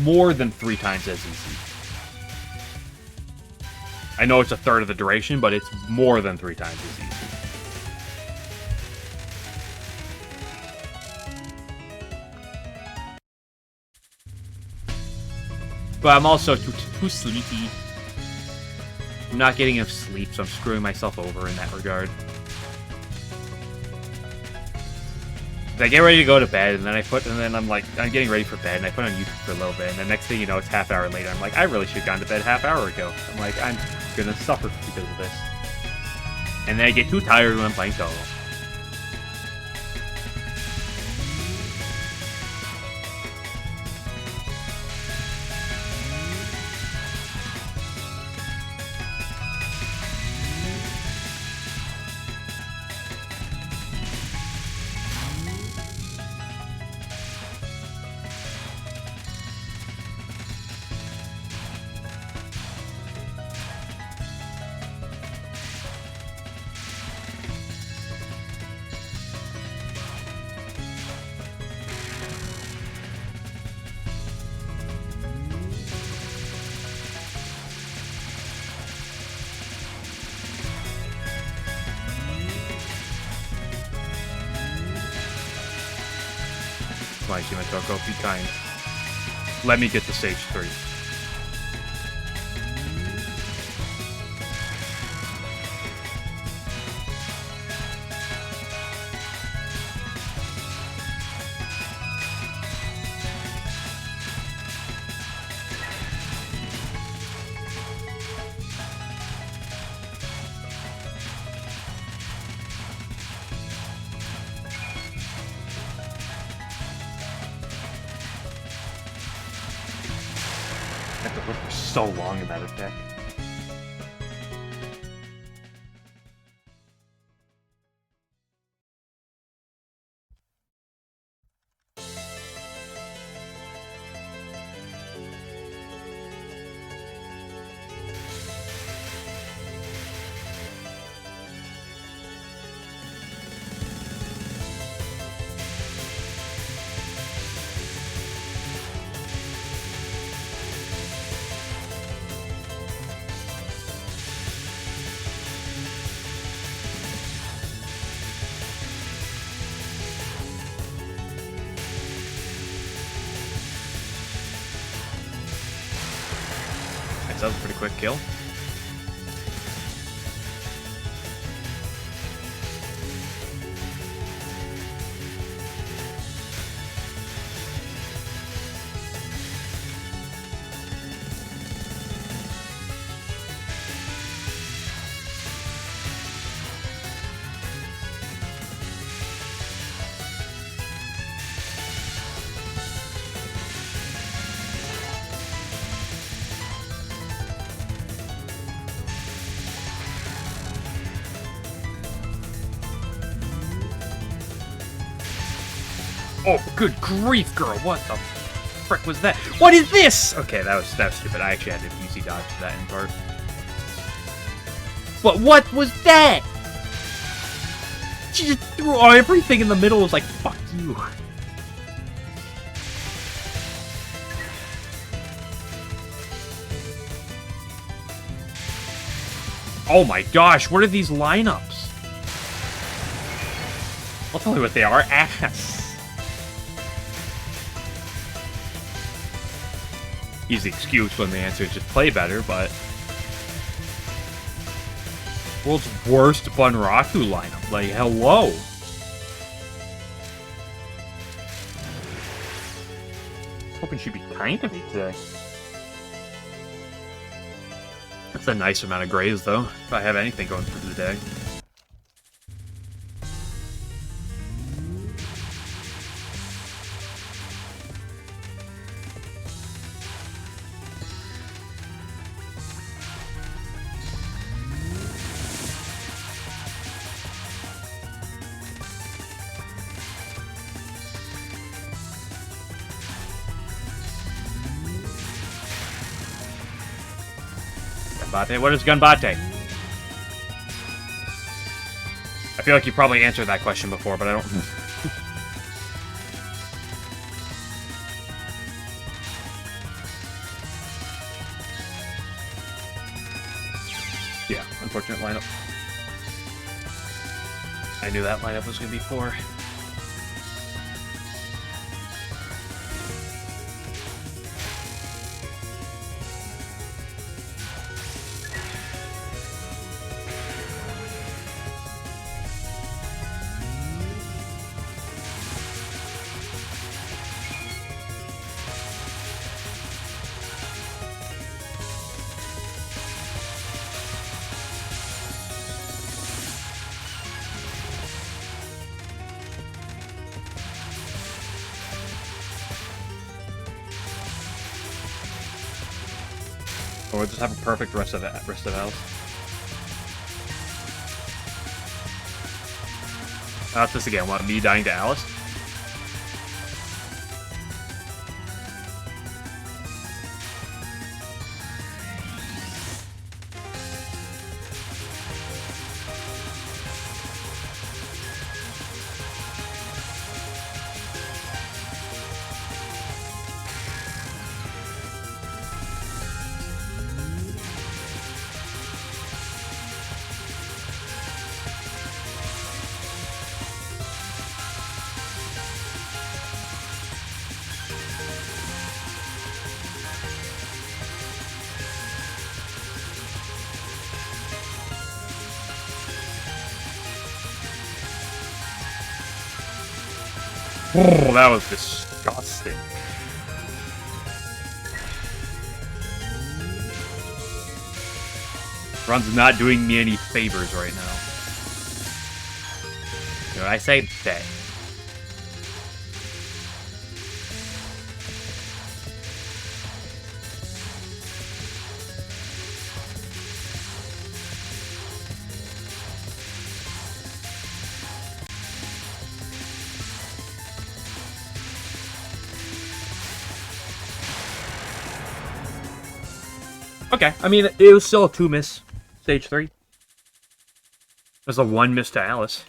more than 3 times as easy. I know it's a third of the duration, but it's more than 3 times as easy. But I'm also too sleepy. I'm not getting enough sleep, so I'm screwing myself over in that regard. I get ready to go to bed, and then I'm getting ready for bed, and I put on YouTube for a little bit, and the next thing you know, it's half hour later. I'm like, I really should have gone to bed half hour ago. I'm like, I'm gonna suffer because of this. And then I get too tired when I'm playing Touhou. My Touhou, be kind. Let me get to stage 3. I have to look for so long in that effect. That was a pretty quick kill. Oh, good grief, girl! What the frick was that? What is this? Okay, that was stupid. I actually had to PC dodge that in part. But what was that? She just threw everything in the middle. Was like, fuck you. Oh my gosh, what are these lineups? I'll tell you what they are. Ass. Easy excuse when the answer is just play better, but world's worst Bunraku lineup. Like, hello. Hoping she'd be kind to me today. That's a nice amount of grays, though, if I have anything going through the day. Ganbate? What is Ganbate? I feel like you probably answered that question before, but I don't... Yeah, unfortunate lineup. I knew that lineup was going to be 4. Or just have a perfect rest of health. How's this again? What, me dying to Alice? Oh, that was disgusting. Run's not doing me any favors right now. You know what I say? Bet. Okay, I mean, it was still a 2 miss. Stage 3. There's a 1 miss to Alice.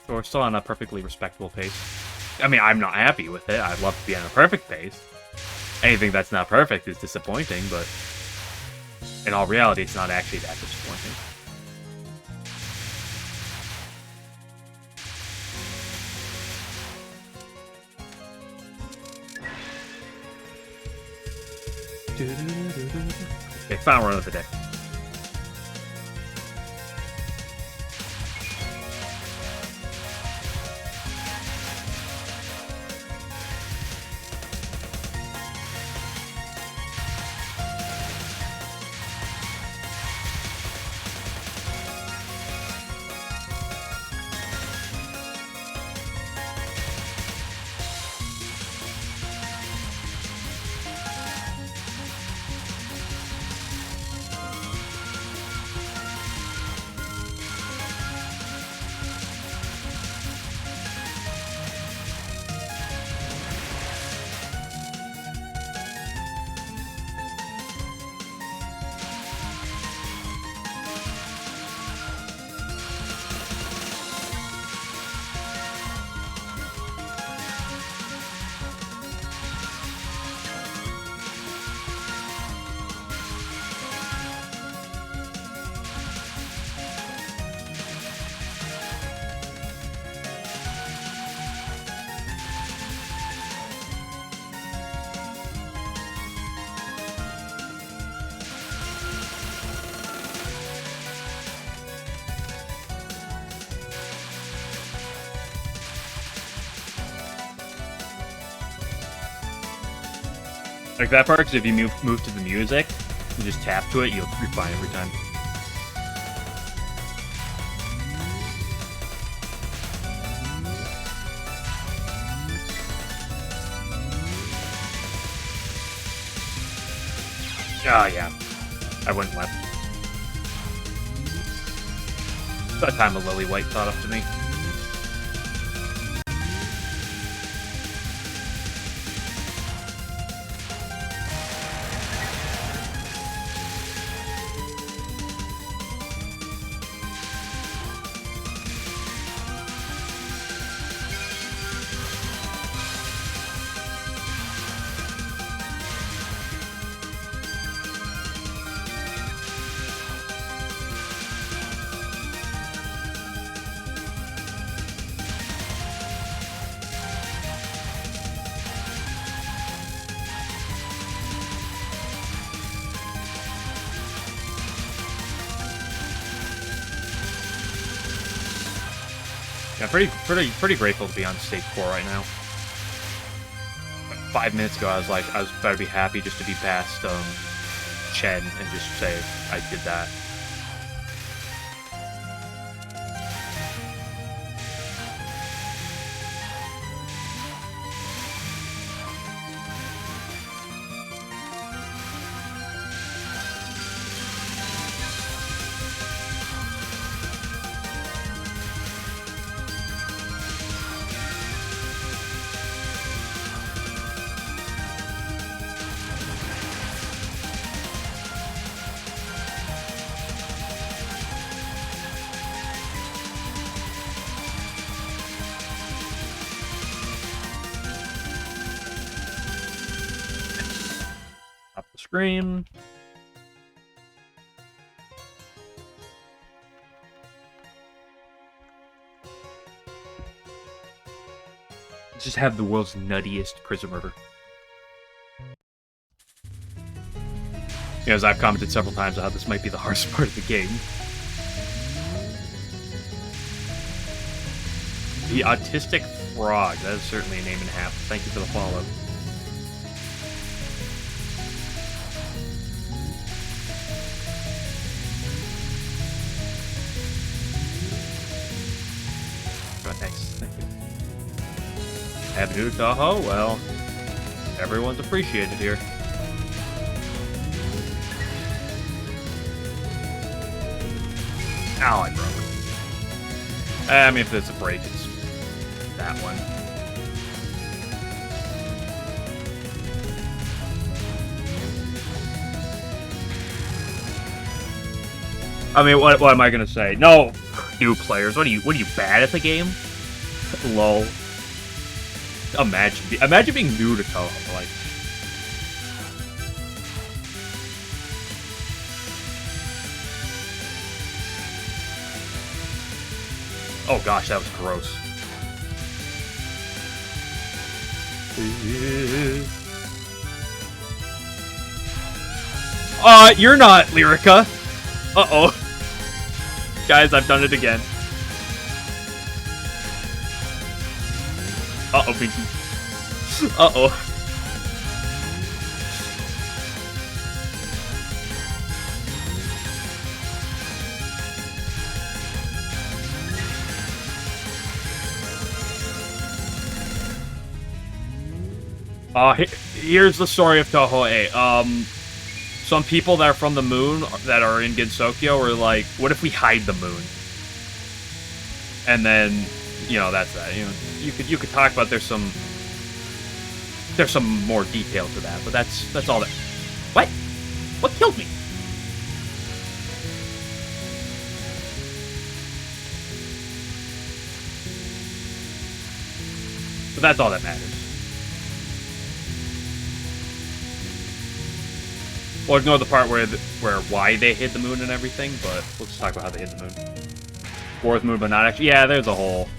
So we're still on a perfectly respectable pace. I mean, I'm not happy with it. I'd love to be on a perfect pace. Anything that's not perfect is disappointing, but in all reality, it's not actually that disappointing. Okay, final run of the day. Like that part, because if you move to the music, you just tap to it, you're fine every time. Ah, yeah. I went left. By the time the Lily White caught up to me. Yeah, pretty grateful to be on stage 4 right now. 5 minutes ago, I was about to be happy just to be past Chen and just say I did that. Screen. Just have the world's nuttiest prison river. As I've commented several times on how this might be the hardest part of the game. The Autistic Frog. That is certainly a name and a half. Thank you for the follow. Happy New Touhou? Well, everyone's appreciated here. Ow, I broke. I mean, if it's a break, it's that one. I mean, what am I gonna say? No, new players. What are you bad at the game? Lol. Imagine being new to Touhou, like. Oh gosh, that was gross. You're not, Lyrica. Uh-oh. Guys, I've done it again. Uh-oh, Pinky. Uh-oh. Here's the story of Touhou 8. Some people that are from the moon that are in Gensokyo were like, what if we hide the moon? And then, you know, that's that. You know, you could talk about there's some more detail to that, but that's all that. What? What killed me? But that's all that matters. We'll ignore the part where why they hid the moon and everything, but we'll just talk about how they hid the moon. Fourth moon, but not actually. Yeah, there's a whole.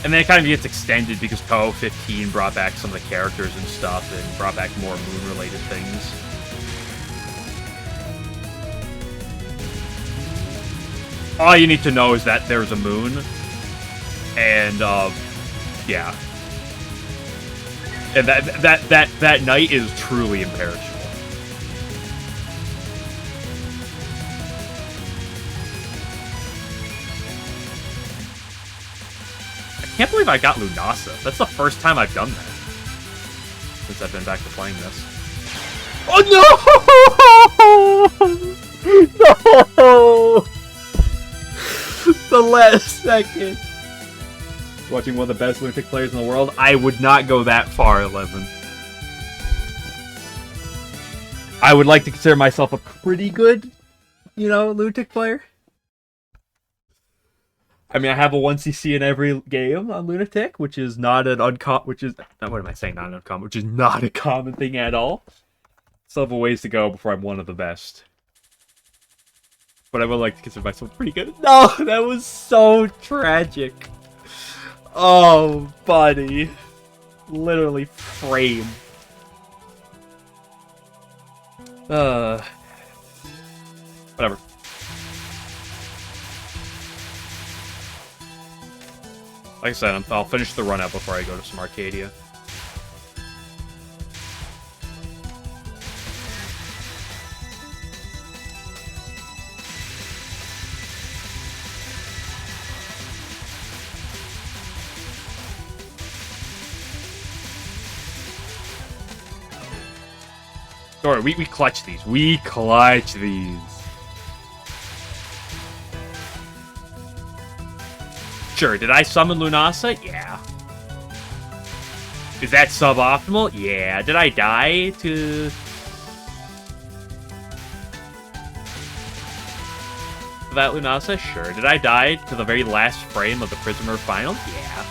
And then it kind of gets extended because Touhou 15 brought back some of the characters and stuff, and brought back more moon-related things. All you need to know is that there's a moon, and yeah, and that night is truly imperishable. I can't believe I got Lunasa. That's the first time I've done that since I've been back to playing this. Oh no! No! The last second. Watching one of the best Lunatic players in the world, I would not go that far, 11. I would like to consider myself a pretty good, you know, Lunatic player. I mean, I have a 1cc in every game on Lunatic, which is not an uncommon, which is, what am I saying, not an uncommon, which is not a common thing at all. Still have a ways to go before I'm one of the best. But I would like to consider myself pretty good. No, that was so tragic. Oh, buddy. Literally frame. Whatever. Like I said, I'll finish the run out before I go to some Arcadia. Sorry, we clutch these. We clutch these. Sure, did I summon Lunasa? Yeah. Is that suboptimal? Yeah. Did I die to... that Lunasa? Sure. Did I die to the very last frame of the Prisoner Final? Yeah.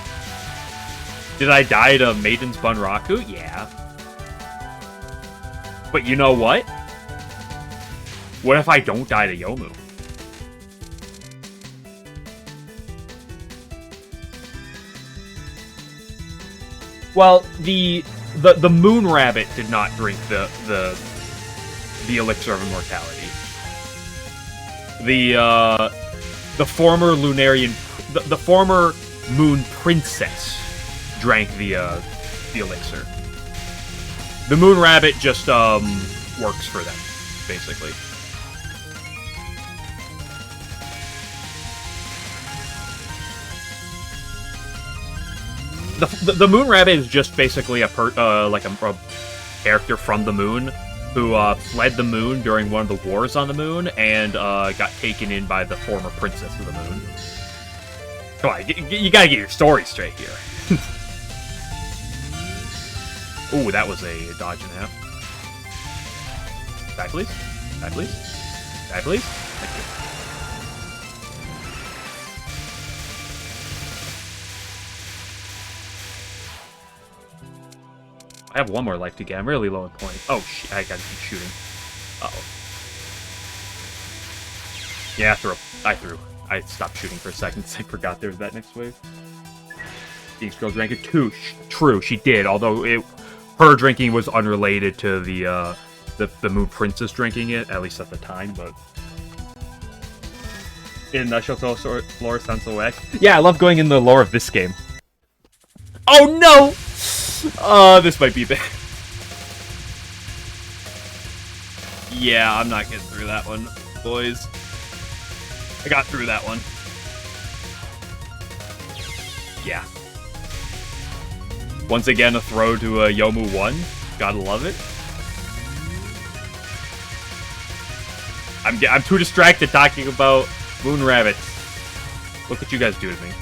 Did I die to Maiden's Bunraku? Yeah. But you know what? What if I don't die to Yomu? Well, the Moon Rabbit did not drink the Elixir of Immortality. The former Lunarian, the former Moon Princess drank the Elixir. The Moon Rabbit just works for them, basically. The Moon Rabbit is just basically a character from the moon who fled the moon during one of the wars on the moon and got taken in by the former princess of the moon. Come on, you gotta get your story straight here. Ooh, that was a dodge and a half. Back, please. Back, please. Back, please. Thank you. I have one more life to get. I'm really low in points. Oh, shit. I gotta keep shooting. Uh-oh. Yeah, I threw. I stopped shooting for a second because I forgot there was that next wave. Phoenix Girl drank it too. True, she did. Although her drinking was unrelated to the Moon Princess drinking it, at least at the time. But in Shoto lore sounds so whack. Yeah, I love going in the lore of this game. Oh no! This might be bad. Yeah, I'm not getting through that one, boys. I got through that one. Yeah. Once again, a throw to a Yomu 1. Gotta love it. I'm too distracted talking about Moon Rabbits. Look what you guys do to me.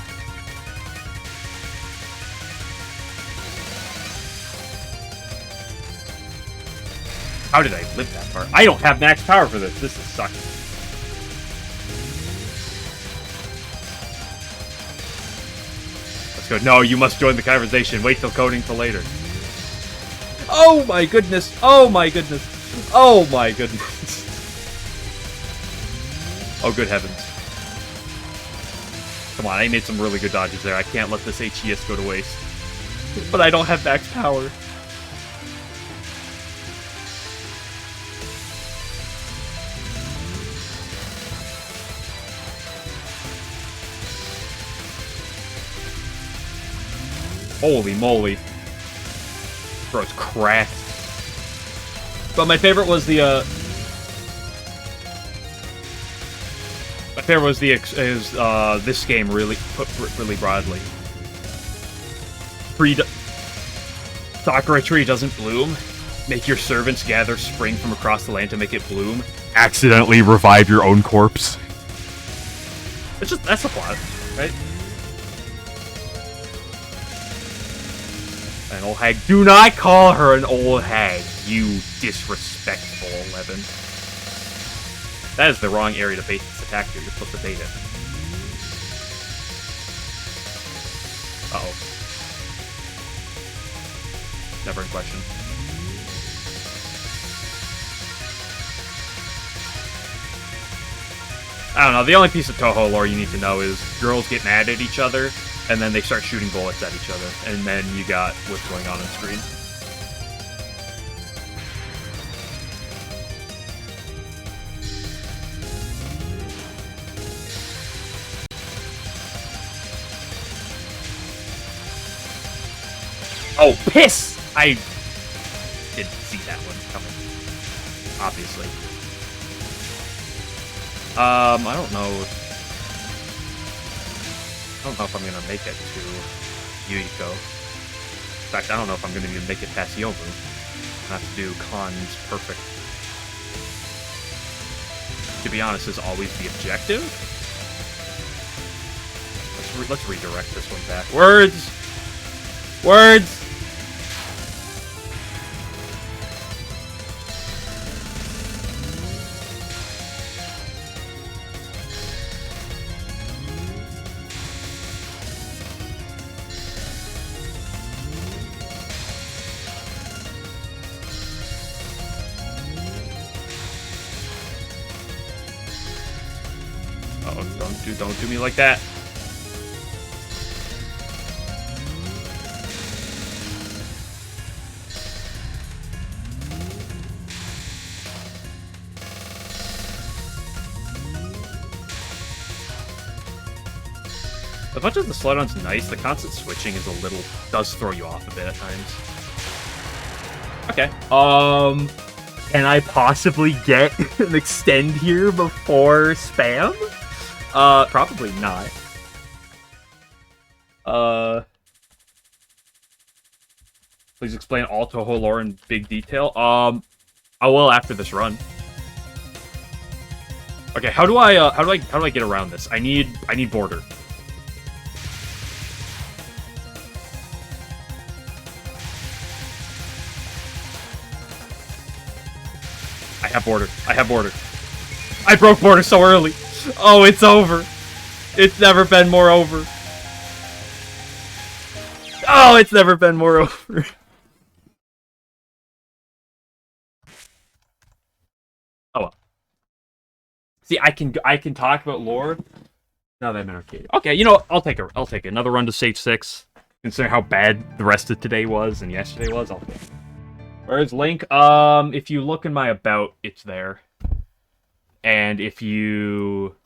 How did I live that far? I don't have max power for this. This is sucking. Let's go. No, you must join the conversation. Wait till coding till later. Oh my goodness. Oh my goodness. Oh my goodness. Oh, good heavens. Come on, I made some really good dodges there. I can't let this HES go to waste. But I don't have max power. Holy moly. Bro's cracked. But my favorite was the, this game really put really broadly. Sakura tree doesn't bloom. Make your servants gather spring from across the land to make it bloom. Accidentally revive your own corpse. That's the plot, right? An old hag. Do not call her an old hag, you disrespectful 11. That is the wrong area to bait this attack here. You're supposed to bait it. Uh-oh. Never in question. I don't know, the only piece of Touhou lore you need to know is girls get mad at each other, and then they start shooting bullets at each other, and then you got what's going on screen. Oh, piss! I didn't see that one coming. Obviously. I don't know if I'm gonna make it to Yuiko. In fact, I don't know if I'm gonna even make it past Yomu. I have to do cons perfect. To be honest, is always the objective. Let's redirect this one back. Words! Words! Don't do me like that. As much as the slowdown's nice, the constant switching does throw you off a bit at times. Okay. Can I possibly get an extend here before spam? Probably not. Please explain all Touhou lore in big detail. I will after this run. Okay, how do I get around this? I need border. I have border. I have border. I broke border so early. Oh, it's over. It's never been more over. Oh, it's never been more over. Oh well. See, I can talk about lore now that I'm in arcade. Okay, you know what? I'll take another run to stage 6. Considering how bad the rest of today was and yesterday was, I'll take it. Where's Link? If you look in my about, it's there. And if you